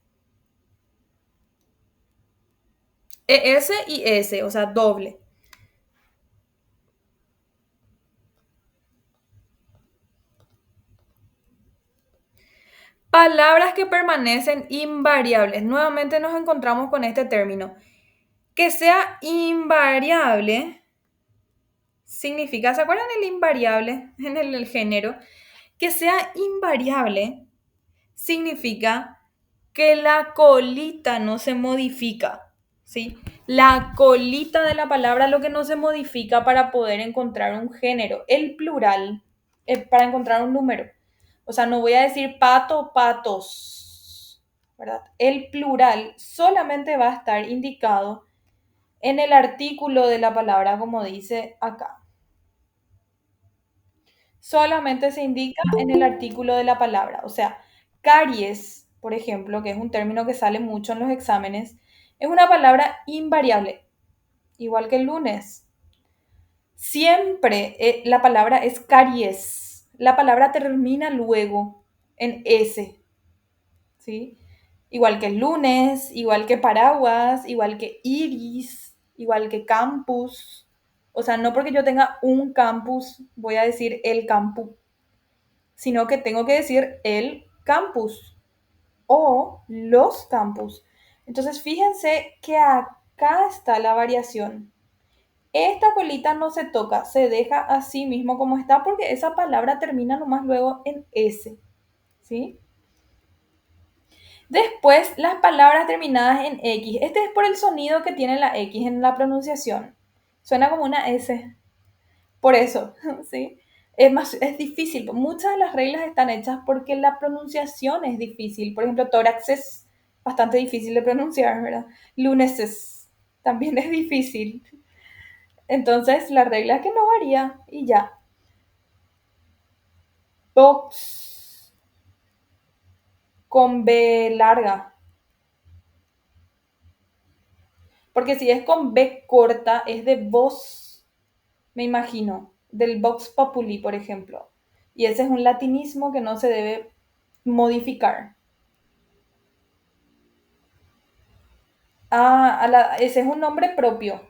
S1: ES y S, o sea, doble. Palabras que permanecen invariables. Nuevamente nos encontramos con este término. Que sea invariable significa, ¿se acuerdan el invariable en el género? Que sea invariable significa que la colita no se modifica, ¿sí? La colita de la palabra lo que no se modifica para poder encontrar un género. El plural es para encontrar un número. O sea, no voy a decir pato, patos, ¿verdad? El plural solamente va a estar indicado en el artículo de la palabra, como dice acá. Solamente se indica en el artículo de la palabra. O sea, caries, por ejemplo, que es un término que sale mucho en los exámenes, es una palabra invariable, igual que el lunes. Siempre la palabra es caries. La palabra termina luego en S, ¿sí? Igual que el lunes, igual que paraguas, igual que iris, igual que campus. O sea, no porque yo tenga un campus, voy a decir el campus, sino que tengo que decir el campus o los campus. Entonces, fíjense que acá está la variación. Esta colita no se toca, se deja así mismo como está porque esa palabra termina nomás luego en S, ¿sí? Después, las palabras terminadas en X. Este es por el sonido que tiene la X en la pronunciación. Suena como una S. Por eso, ¿sí? Es difícil. Muchas de las reglas están hechas porque la pronunciación es difícil. Por ejemplo, tórax es bastante difícil de pronunciar, ¿verdad? Lunes también es difícil. Entonces, la regla es que no varía y ya. Box con B larga. Porque si es con B corta, es de voz, me imagino, del Vox Populi, por ejemplo. Y ese es un latinismo que no se debe modificar. Ese es un nombre propio.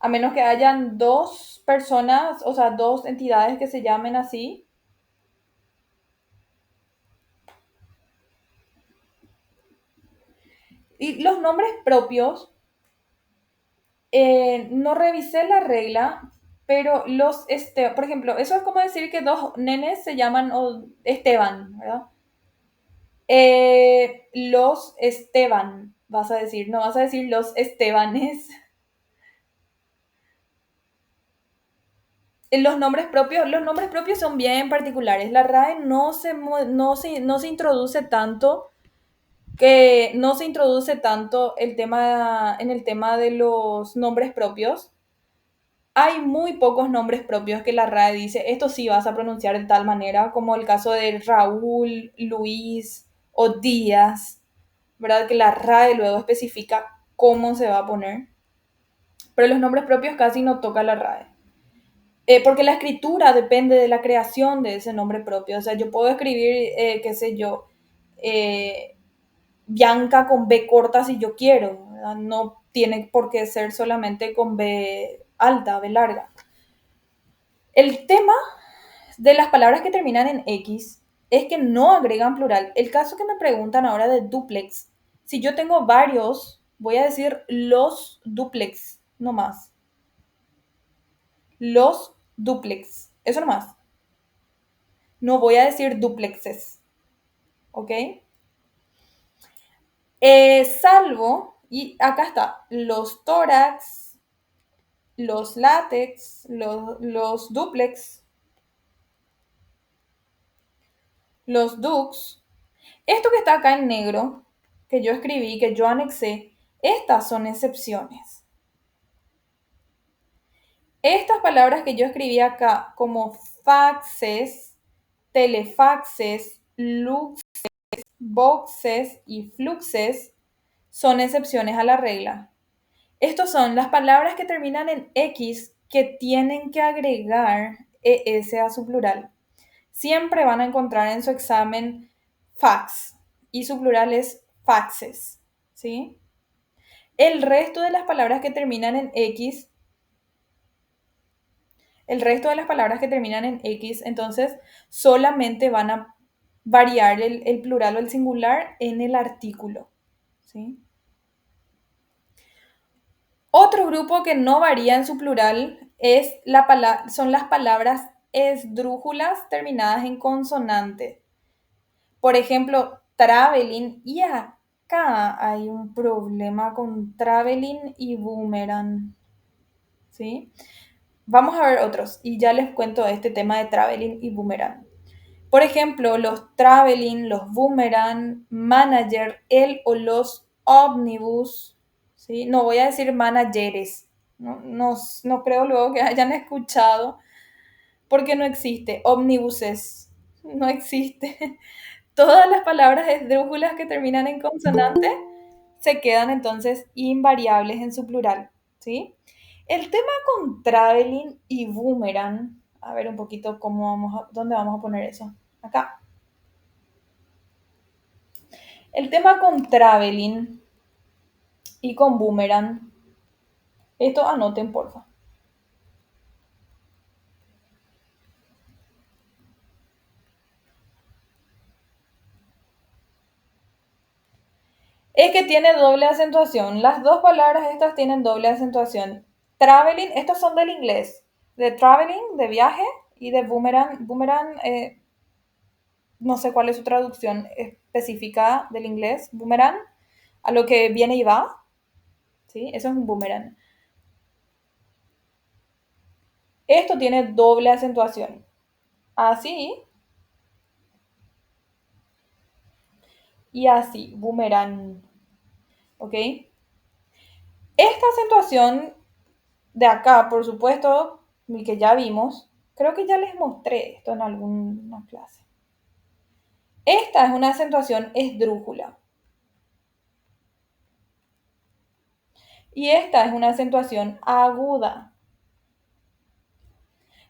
S1: A menos que hayan dos personas, o sea, dos entidades que se llamen así. Y los nombres propios, no revisé la regla, pero por ejemplo, eso es como decir que dos nenes se llaman Esteban, ¿verdad? Los Esteban, vas a decir, no vas a decir los Estebanes. Los nombres propios son bien particulares. La RAE no se introduce tanto que no se introduce tanto en el tema de los nombres propios. Hay muy pocos nombres propios que la RAE dice, esto sí vas a pronunciar de tal manera, como el caso de Raúl, Luis o Díaz, ¿verdad? Que la RAE luego especifica cómo se va a poner. Pero los nombres propios casi no toca la RAE. Porque la escritura depende de la creación de ese nombre propio. O sea, yo puedo escribir, qué sé yo, eh, Bianca con B corta si yo quiero, ¿verdad? No tiene por qué ser solamente con B alta, B larga. El tema de las palabras que terminan en X es que no agregan plural. El caso que me preguntan ahora de duplex, si yo tengo varios, voy a decir los duplex, no más. Los duplex, eso nomás. No voy a decir duplexes, ¿ok? Salvo, y acá está, los tórax, los látex, los duplex, los dux. Esto que está acá en negro, que yo escribí, que yo anexé, estas son excepciones. Estas palabras que yo escribí acá, como faxes, telefaxes, lux, boxes y fluxes, son excepciones a la regla. Estos son las palabras que terminan en X que tienen que agregar ES a su plural. Siempre van a encontrar en su examen fax y su plural es faxes, ¿sí? El resto de las palabras que terminan en X, entonces solamente van a variar el plural o el singular en el artículo, ¿sí? Otro grupo que no varía en su plural son las palabras esdrújulas terminadas en consonante. Por ejemplo, traveling, y acá hay un problema con traveling y boomerang, ¿sí? Vamos a ver otros y ya les cuento este tema de traveling y boomerang. Por ejemplo, los traveling, los boomerang, manager, el o los ómnibus, ¿sí? No voy a decir manageres, no creo luego que hayan escuchado, porque no existe. Ómnibuses, no existe. Todas las palabras esdrújulas que terminan en consonante se quedan entonces invariables en su plural, ¿sí? El tema con traveling y boomerang, a ver un poquito dónde vamos a poner eso. Acá. El tema con traveling y con boomerang, esto anoten porfa. Es que tiene doble acentuación. Las dos palabras estas tienen doble acentuación. Traveling, estos son del inglés. De traveling, de viaje, y de boomerang. Boomerang, no sé cuál es su traducción específica del inglés. Boomerang, a lo que viene y va. ¿Sí? Eso es un boomerang. Esto tiene doble acentuación. Así y así. Boomerang. ¿Ok? Esta acentuación de acá, por supuesto, el que ya vimos, creo que ya les mostré esto en alguna clase. Esta es una acentuación esdrújula. Y esta es una acentuación aguda.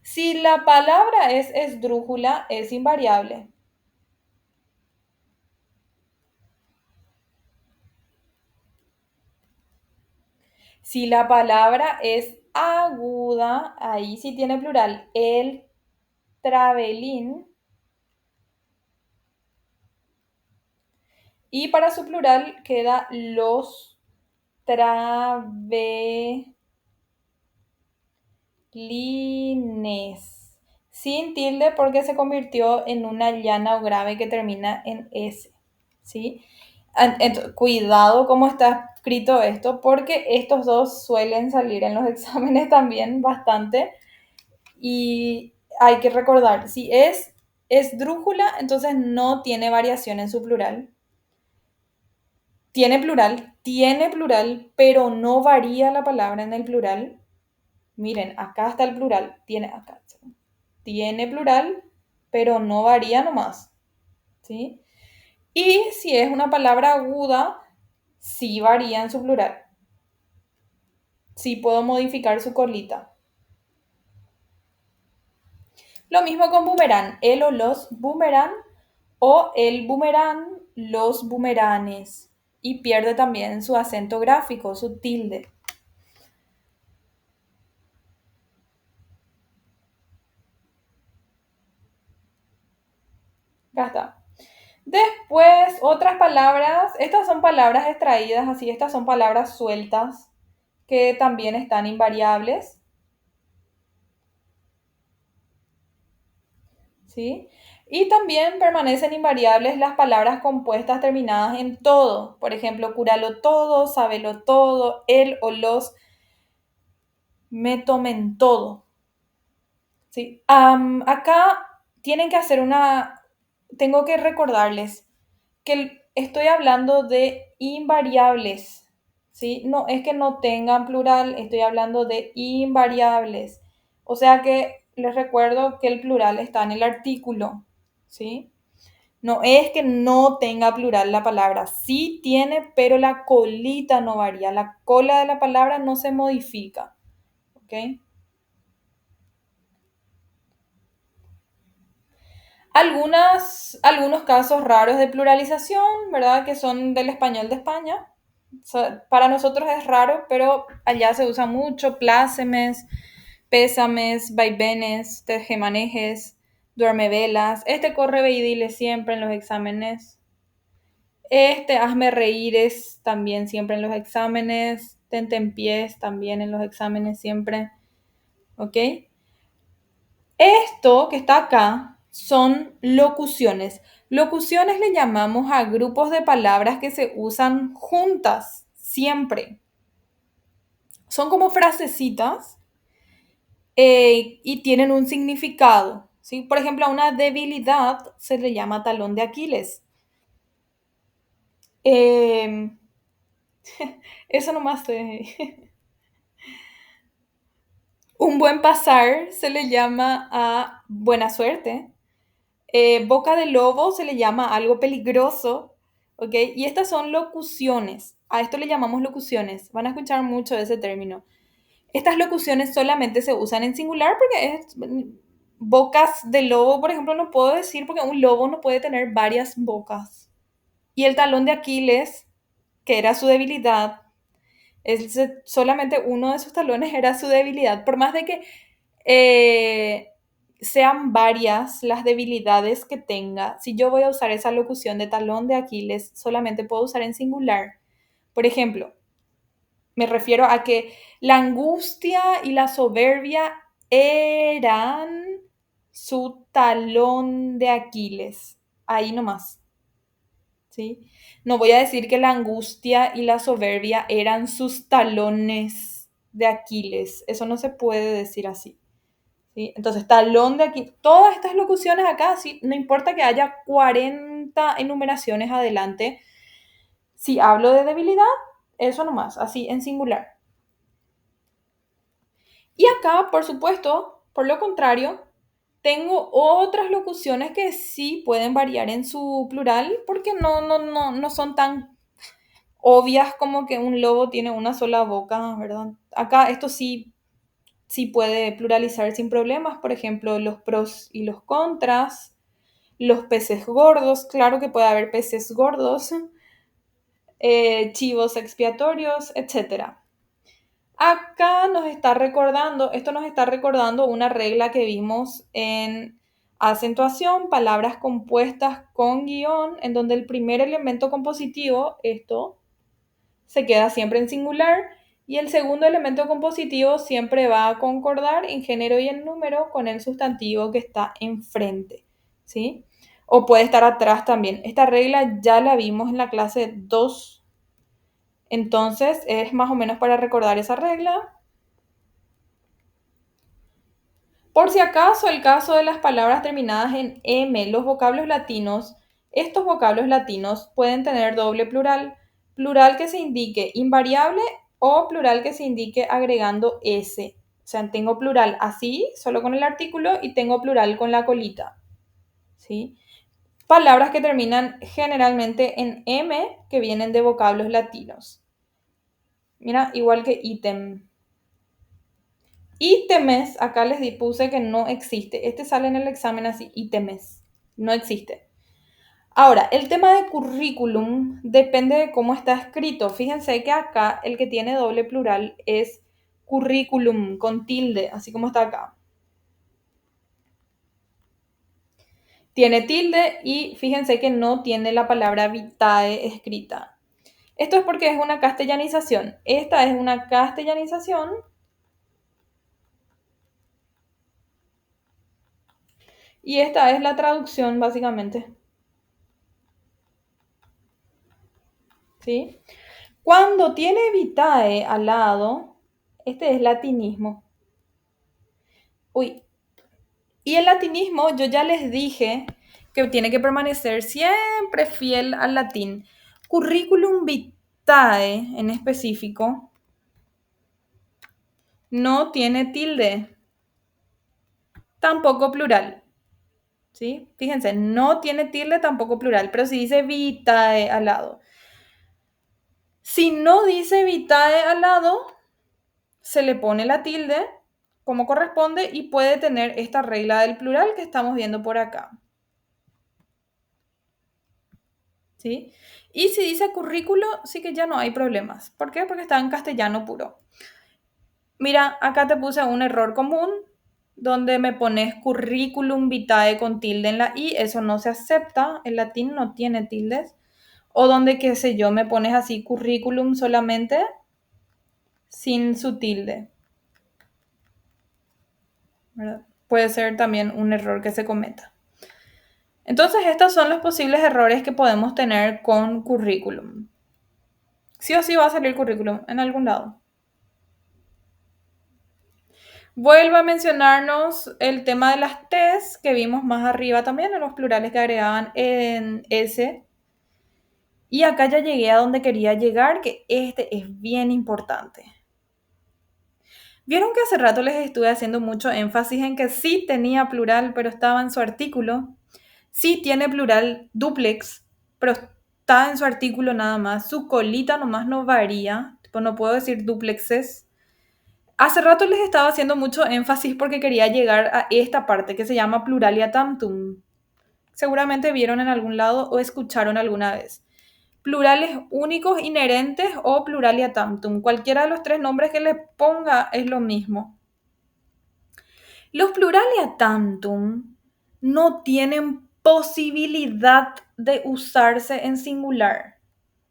S1: Si la palabra es esdrújula, es invariable. Si la palabra es aguda, ahí sí tiene plural. El travelín. Y para su plural queda los travelines. Sin tilde porque se convirtió en una llana o grave que termina en S. ¿Sí? Cuidado cómo está escrito esto, porque estos dos suelen salir en los exámenes también bastante. Y hay que recordar, si es esdrújula, entonces no tiene variación en su plural. Tiene plural, pero no varía la palabra en el plural. Miren, acá está el plural. Tiene plural, pero no varía nomás. ¿Sí? Y si es una palabra aguda, sí varía en su plural. Sí puedo modificar su colita. Lo mismo con boomerang, el o los boomerang o el boomerang, los boomeranes. Y pierde también su acento gráfico, su tilde. Ya está. Después, otras palabras, estas son palabras extraídas, así, estas son palabras sueltas que también están invariables, ¿sí? Y también permanecen invariables las palabras compuestas terminadas en todo. Por ejemplo, cúralo todo, sábelo todo, él o los me tomen todo, ¿sí? Acá tienen que hacer una, tengo que recordarles que estoy hablando de invariables, ¿sí? No es que no tengan plural, estoy hablando de invariables. O sea que les recuerdo que el plural está en el artículo, ¿sí? No es que no tenga plural la palabra, sí tiene, pero la colita no varía, la cola de la palabra no se modifica, ¿ok? Algunos casos raros de pluralización, ¿verdad? Que son del español de España. O sea, para nosotros es raro, pero allá se usa mucho. Plácemes, pésames, vaivenes, tejemanejes, duermevelas. Este corre ve y dile siempre en los exámenes. Este hazme reíres también siempre en los exámenes. Tentempiés también en los exámenes siempre. ¿Ok? Esto que está acá son locuciones. Locuciones le llamamos a grupos de palabras que se usan juntas, siempre. Son como frasecitas y tienen un significado. ¿Sí? Por ejemplo, a una debilidad se le llama talón de Aquiles. Eh, eso nomás. Un buen pasar se le llama a buena suerte. Boca de lobo se le llama algo peligroso, ¿ok? Y estas son locuciones. A esto le llamamos locuciones. Van a escuchar mucho ese término. Estas locuciones solamente se usan en singular porque es bocas de lobo, por ejemplo, no puedo decir porque un lobo no puede tener varias bocas. Y el talón de Aquiles, que era su debilidad, solamente uno de sus talones era su debilidad. Por más de que eh, sean varias las debilidades que tenga, si yo voy a usar esa locución de talón de Aquiles, solamente puedo usar en singular. Por ejemplo, me refiero a que la angustia y la soberbia eran su talón de Aquiles. Ahí nomás, ¿sí? No voy a decir que la angustia y la soberbia eran sus talones de Aquiles. Eso no se puede decir así. ¿Sí? Entonces, talón de aquí, todas estas locuciones acá, ¿sí? No importa que haya 40 enumeraciones adelante, si hablo de debilidad, eso nomás, así en singular. Y acá, por supuesto, por lo contrario, tengo otras locuciones que sí pueden variar en su plural porque no son tan obvias como que un lobo tiene una sola boca, ¿verdad? Acá esto sí puede pluralizar sin problemas, por ejemplo, los pros y los contras, los peces gordos, claro que puede haber peces gordos, chivos expiatorios, etcétera. Acá esto nos está recordando una regla que vimos en acentuación, palabras compuestas con guión, en donde el primer elemento compositivo, esto, se queda siempre en singular y el segundo elemento compositivo siempre va a concordar en género y en número con el sustantivo que está enfrente, ¿sí? O puede estar atrás también. Esta regla ya la vimos en la clase 2, entonces es más o menos para recordar esa regla. Por si acaso, el caso de las palabras terminadas en M, los vocablos latinos, estos vocablos latinos pueden tener doble plural, plural que se indique invariable o plural que se indique agregando S. O sea, tengo plural así, solo con el artículo, y tengo plural con la colita. ¿Sí? Palabras que terminan generalmente en M, que vienen de vocablos latinos. Mira, igual que ítem. Ítemes, acá puse que no existe. Este sale en el examen así, ítemes. No existe. Ahora, el tema de currículum depende de cómo está escrito. Fíjense que acá el que tiene doble plural es currículum con tilde, así como está acá. Tiene tilde y fíjense que no tiene la palabra vitae escrita. Esto es porque es una castellanización. Esta es una castellanización y esta es la traducción básicamente. ¿Sí? Cuando tiene vitae al lado, este es latinismo. Uy, y el latinismo yo ya les dije que tiene que permanecer siempre fiel al latín. Curriculum vitae en específico no tiene tilde, tampoco plural. ¿Sí? Fíjense, no tiene tilde, tampoco plural, pero si dice vitae al lado. Si no dice vitae al lado, se le pone la tilde como corresponde y puede tener esta regla del plural que estamos viendo por acá. ¿Sí? Y si dice currículo, sí que ya no hay problemas. ¿Por qué? Porque está en castellano puro. Mira, acá te puse un error común donde me pones curriculum vitae con tilde en la i, eso no se acepta, el latín no tiene tildes. O donde, qué sé yo, me pones así currículum solamente sin su tilde. ¿Verdad? Puede ser también un error que se cometa. Entonces, estos son los posibles errores que podemos tener con currículum. Sí o sí va a salir currículum en algún lado. Vuelvo a mencionarnos el tema de las T's que vimos más arriba también, en los plurales que agregaban en S. Y acá ya llegué a donde quería llegar, que este es bien importante. Vieron que hace rato les estuve haciendo mucho énfasis en que sí tenía plural, pero estaba en su artículo. Sí tiene plural dúplex, pero está en su artículo nada más. Su colita nomás no varía. Tipo, no puedo decir duplexes. Hace rato les estaba haciendo mucho énfasis porque quería llegar a esta parte que se llama pluralia tantum. Seguramente vieron en algún lado o escucharon alguna vez. Plurales únicos inherentes o pluralia tantum. Cualquiera de los tres nombres que le ponga es lo mismo. Los pluralia tantum no tienen posibilidad de usarse en singular.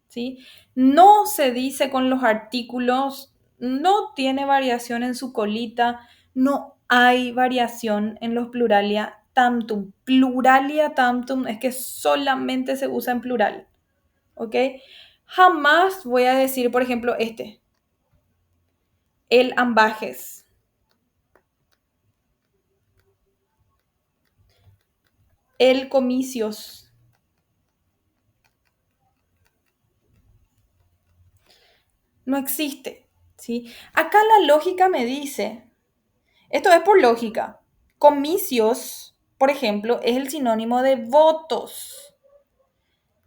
S1: ¿Sí? No se dice con los artículos, no tiene variación en su colita, no hay variación en los pluralia tantum. Pluralia tantum es que solamente se usa en plural. ¿Ok? Jamás voy a decir, por ejemplo, el ambajes. El comicios. No existe. ¿Sí? Acá la lógica me dice, esto es por lógica, comicios, por ejemplo, es el sinónimo de votos.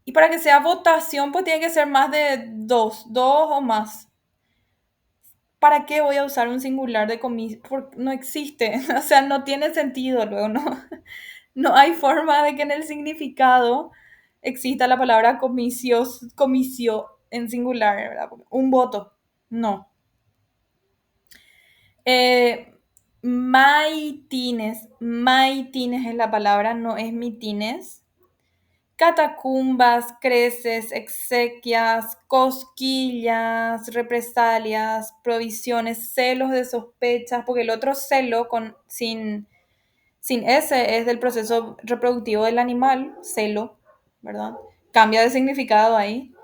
S1: Y para que sea votación, pues tiene que ser más de dos o más. ¿Para qué voy a usar un singular de comicio? No existe, o sea, no tiene sentido luego, ¿no? No hay forma de que en el significado exista la palabra comicios, comicio en singular, ¿verdad? Un voto, no. Maitines, maitines es la palabra, no es mitines. Catacumbas, creces, exequias, cosquillas, represalias, provisiones, celos de sospechas, porque el otro celo sin S es del proceso reproductivo del animal, celo, ¿verdad? Cambia de significado ahí.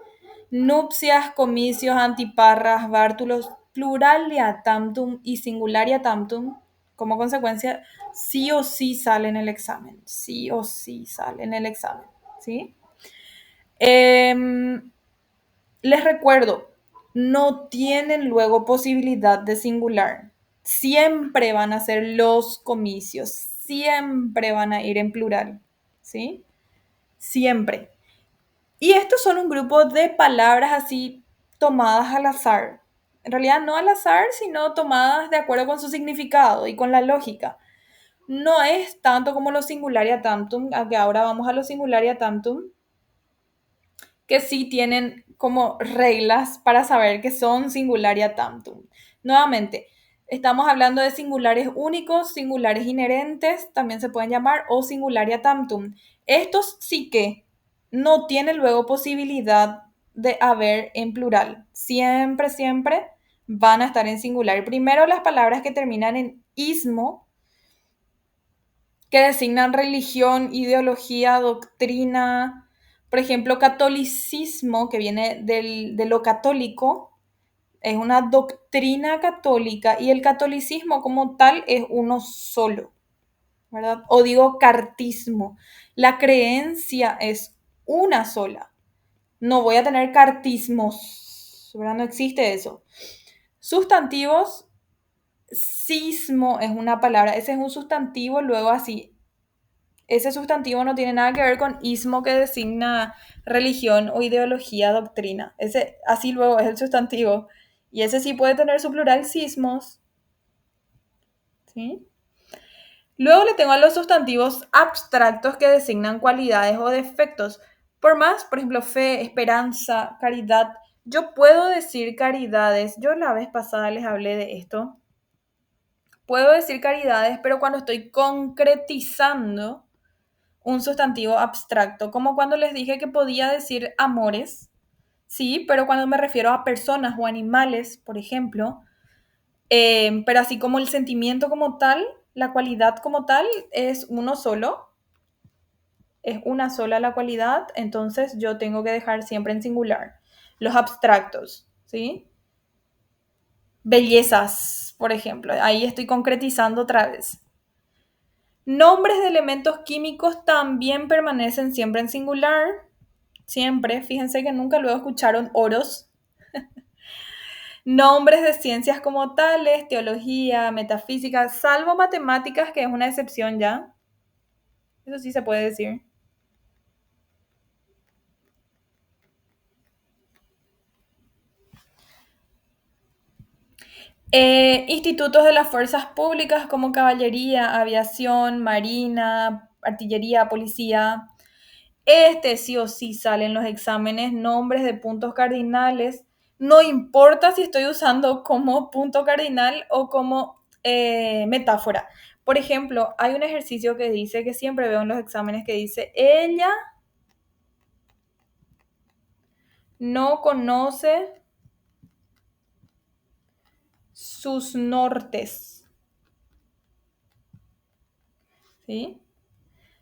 S1: Nupcias, comicios, antiparras, bártulos, pluralia tantum y singularia tantum, como consecuencia, sí o sí sale en el examen. Sí o sí sale en el examen. ¿Sí? Les recuerdo, no tienen luego posibilidad de singular. Siempre van a ser los comicios. Siempre van a ir en plural. ¿Sí? Siempre. Y estos son un grupo de palabras así tomadas al azar. En realidad no al azar, sino tomadas de acuerdo con su significado y con la lógica. No es tanto como los singularia tantum, a que ahora vamos a los singularia tantum, que sí tienen como reglas para saber que son singularia tantum. Nuevamente, estamos hablando de singulares únicos, singulares inherentes, también se pueden llamar, o singularia tantum. Estos sí que no tienen luego posibilidad de haber en plural. Siempre, siempre van a estar en singular. Primero, las palabras que terminan en ismo, que designan religión, ideología, doctrina. Por ejemplo, catolicismo, que viene de lo católico, es una doctrina católica y el catolicismo como tal es uno solo, ¿verdad? O digo cartismo, la creencia es una sola. No voy a tener cartismos, ¿verdad? No existe eso. Sustantivos, sismo es una palabra, ese es un sustantivo, luego así. Ese sustantivo no tiene nada que ver con ismo que designa religión o ideología, doctrina. Ese así luego es el sustantivo. Y ese sí puede tener su plural sismos. ¿Sí? Luego le tengo a los sustantivos abstractos que designan cualidades o defectos. Por más, por ejemplo, fe, esperanza, caridad. Yo puedo decir caridades. Yo la vez pasada les hablé de esto. Puedo decir caridades, pero cuando estoy concretizando un sustantivo abstracto, como cuando les dije que podía decir amores, sí, pero cuando me refiero a personas o animales, por ejemplo, pero así como el sentimiento como tal, la cualidad como tal es uno solo, es una sola la cualidad, entonces yo tengo que dejar siempre en singular. Los abstractos, ¿sí? Bellezas, por ejemplo, ahí estoy concretizando otra vez. Nombres de elementos químicos también permanecen siempre en singular. Siempre, fíjense que nunca luego escucharon oros. Nombres de ciencias como tales, teología, metafísica, salvo matemáticas, que es una excepción ya. Eso sí se puede decir. Institutos de las fuerzas públicas como caballería, aviación, marina, artillería, policía. Este sí o sí sale en los exámenes, nombres de puntos cardinales. No importa si estoy usando como punto cardinal o como metáfora. Por ejemplo, hay un ejercicio que dice, que siempre veo en los exámenes, que dice, ella no conoce sus nortes, ¿sí?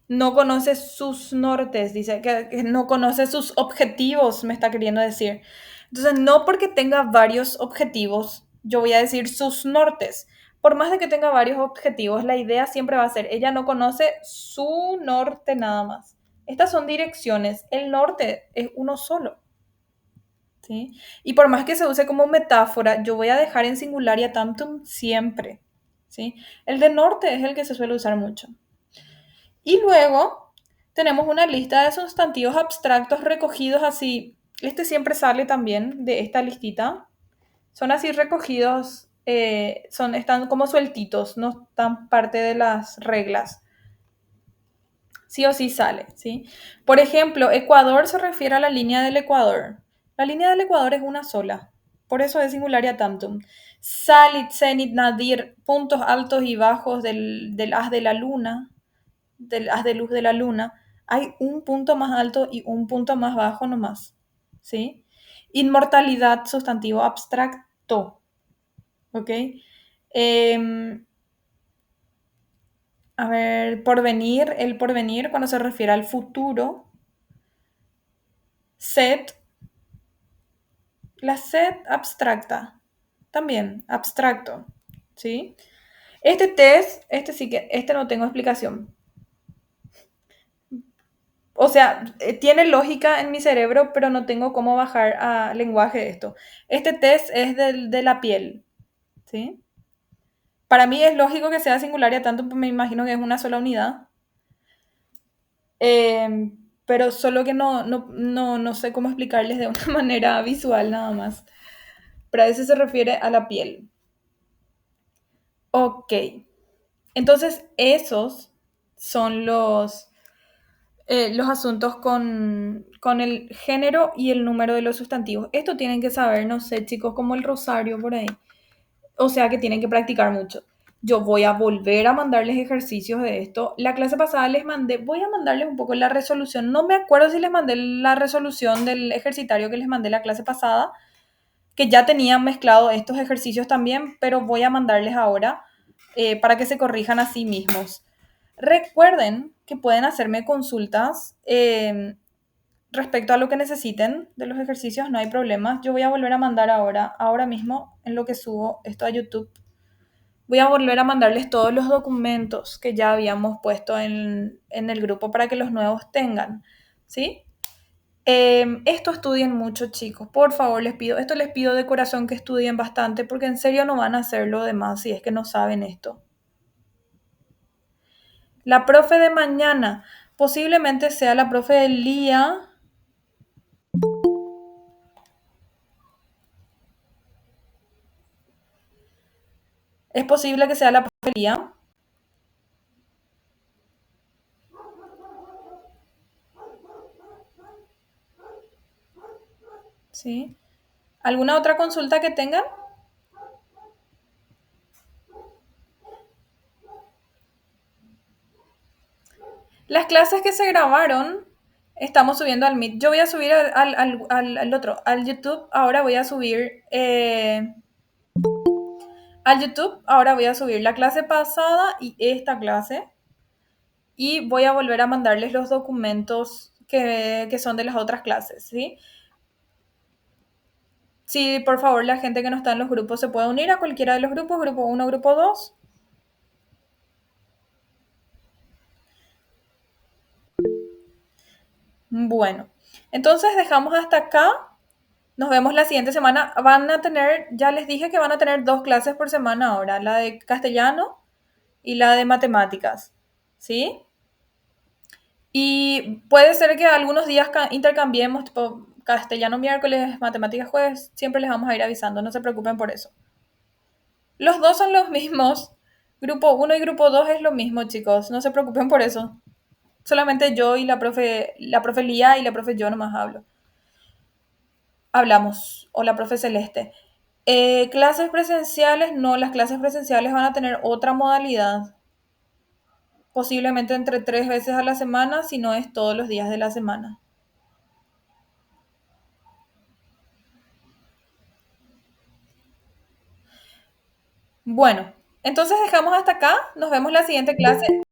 S1: No conoce sus nortes, dice que no conoce sus objetivos, me está queriendo decir. Entonces, no porque tenga varios objetivos, yo voy a decir sus nortes. Por más de que tenga varios objetivos, la idea siempre va a ser, ella no conoce su norte nada más. Estas son direcciones, el norte es uno solo, ¿sí? Y por más que se use como metáfora, yo voy a dejar en singularia tantum siempre, ¿sí? El de norte es el que se suele usar mucho. Y luego tenemos una lista de sustantivos abstractos recogidos así. Este siempre sale también de esta listita. Son así recogidos, están como sueltitos, no están parte de las reglas. Sí o sí sale, ¿sí? Por ejemplo, Ecuador se refiere a la línea del Ecuador. La línea del Ecuador es una sola, por eso es singularia tantum. Salit, cenit, nadir, puntos altos y bajos del haz de la luna, del haz de luz de la luna, hay un punto más alto y un punto más bajo nomás, ¿sí? Inmortalidad, sustantivo abstracto, ¿ok? Eh, a ver, porvenir, el porvenir cuando se refiere al futuro. Set, la set abstracta, también abstracto, ¿sí? Este test, este sí que, este no tengo explicación. O sea, tiene lógica en mi cerebro, pero no tengo cómo bajar a lenguaje esto. Este test es de la piel, ¿sí? Para mí es lógico que sea singularia, tanto me imagino que es una sola unidad. Pero solo que no sé cómo explicarles de una manera visual nada más. pero a ese se refiere a la piel. Ok, entonces esos son los asuntos con el género y el número de los sustantivos. Esto tienen que saber, no sé, chicos, como el rosario por ahí. O sea que tienen que practicar mucho. Yo voy a volver a mandarles ejercicios de esto. La clase pasada les mandé, voy a mandarles un poco la resolución. No me acuerdo si les mandé la resolución del ejercitario que les mandé la clase pasada, que ya tenían mezclado estos ejercicios también, pero voy a mandarles ahora para que se corrijan a sí mismos. Recuerden que pueden hacerme consultas respecto a lo que necesiten de los ejercicios, no hay problemas. Yo voy a volver a mandar ahora mismo, en lo que subo esto a YouTube, voy a volver a mandarles todos los documentos que ya habíamos puesto en el grupo para que los nuevos tengan, ¿sí? Esto estudien mucho, chicos. Por favor, les pido, esto les pido de corazón que estudien bastante porque en serio no van a hacer lo demás si es que no saben esto. La profe de mañana posiblemente sea la profe del día. Es posible que sea la profe del día, ¿sí? ¿Alguna otra consulta que tengan? Las clases que se grabaron, estamos subiendo al Meet. Yo voy a subir al otro, al YouTube. Ahora voy a subir al YouTube. Ahora voy a subir la clase pasada y esta clase. Y voy a volver a mandarles los documentos que son de las otras clases, ¿sí? Sí, por favor, la gente que no está en los grupos se puede unir a cualquiera de los grupos, grupo uno, grupo 2. Bueno, entonces dejamos hasta acá. Nos vemos la siguiente semana. Van a tener, ya les dije que van a tener 2 clases por semana ahora, la de castellano y la de matemáticas, ¿sí? Y puede ser que algunos días intercambiemos, tipo castellano miércoles, matemáticas jueves, siempre les vamos a ir avisando, no se preocupen por eso. Los dos son los mismos. Grupo uno y grupo 2 es lo mismo, chicos, no se preocupen por eso. Solamente yo y la profe Lía y la profe yo nomás hablamos, o la profe Celeste. Clases presenciales, no, las clases presenciales van a tener otra modalidad, posiblemente entre 3 veces a la semana, si no es todos los días de la semana. Bueno, entonces dejamos hasta acá, nos vemos la siguiente clase.